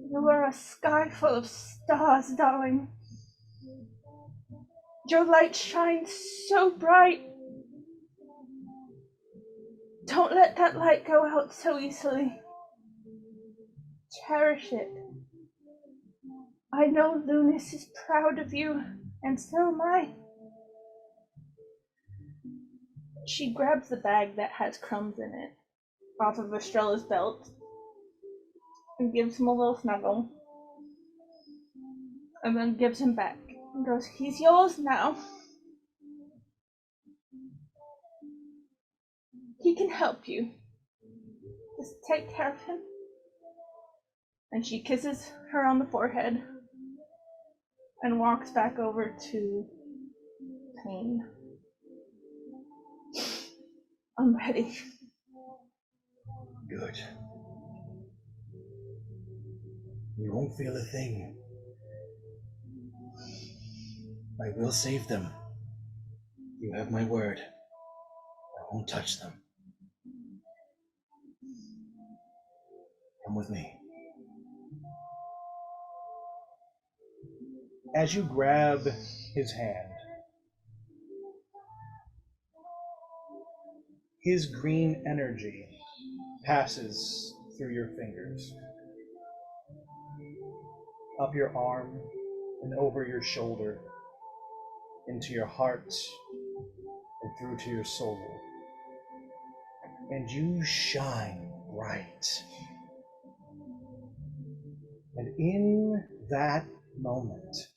"You are a sky full of stars, darling. Your light shines so bright. Don't let that light go out so easily. Cherish it. I know Lunis is proud of you, and so am I." She grabs the bag that has crumbs in it off of Estrella's belt and gives him a little snuggle, and then gives him back and goes, "He's yours now. He can help you. Just take care of him." And she kisses her on the forehead and walks back over to Pain. "I'm ready." Good. You won't feel a thing. I will save them. You have my word. I won't touch them. Come with me. As you grab his hand, his green energy passes through your fingers, up your arm and over your shoulder, into your heart and through to your soul. And you shine bright. And in that moment,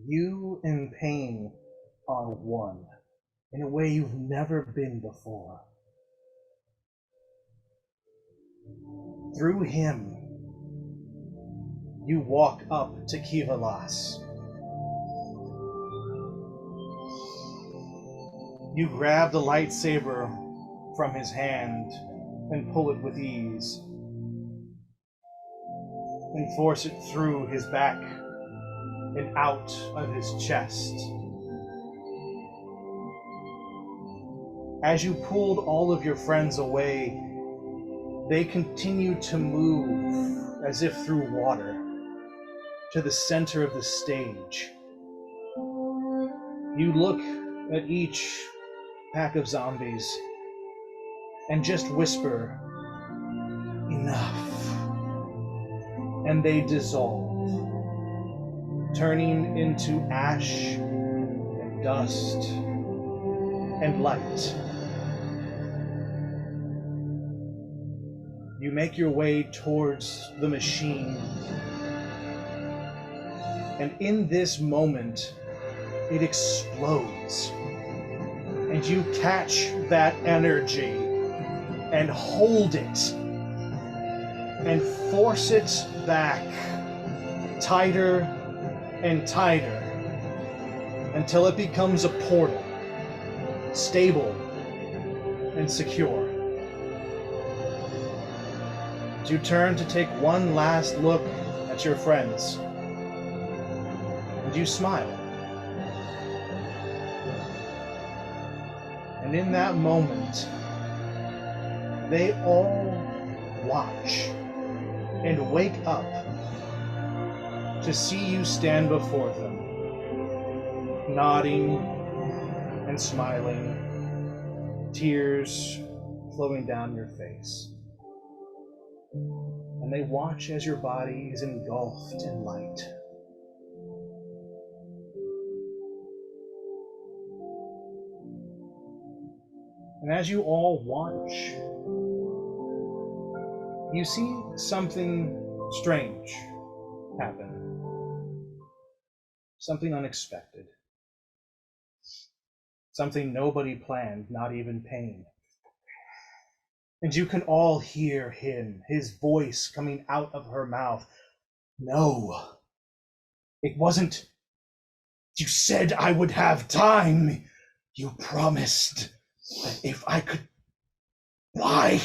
you and Pain are one in a way you've never been before. Through him, you walk up to Kivalas. You grab the lightsaber from his hand and pull it with ease, and force it through his back and out of his chest. As you pulled all of your friends away, they continue to move as if through water to the center of the stage. You look at each pack of zombies and just whisper, "Enough." And they dissolve, turning into ash and dust and light. You make your way towards the machine, and in this moment, it explodes, and you catch that energy and hold it and force it back tighter and tighter until it becomes a portal, stable and secure. You turn to take one last look at your friends, and you smile. And in that moment, they all watch and wake up to see you stand before them, nodding and smiling, tears flowing down your face. And they watch as your body is engulfed in light. And as you all watch, you see something strange happen. Something unexpected. Something nobody planned, not even Pain. And you can all hear him, his voice coming out of her mouth. "No, it wasn't. You said I would have time. You promised that if I could. Why?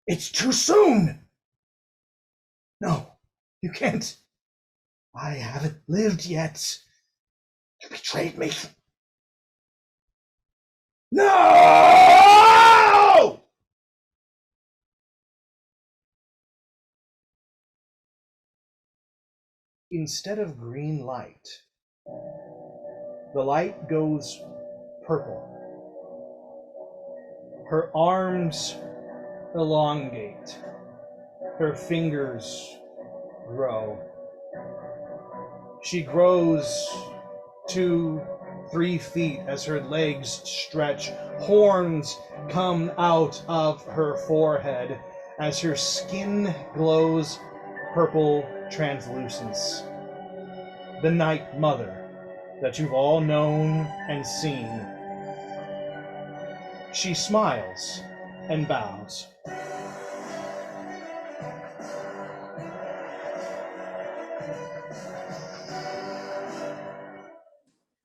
It's too soon. No, you can't. I haven't lived yet. You betrayed me. No!" instead of green light, the light goes purple. Her arms elongate. Her fingers grow. She grows 2-3 feet as her legs stretch. Horns come out of her forehead as her skin glows purple translucence. The Night Mother that you've all known and seen. She smiles and bows.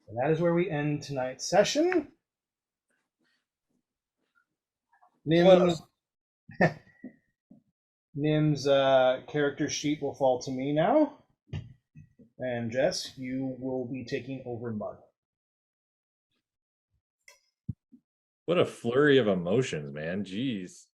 And that is where we end tonight's session. Nim's character sheet will fall to me now. And Jess, you will be taking over Mud. What a flurry of emotions, man. Jeez.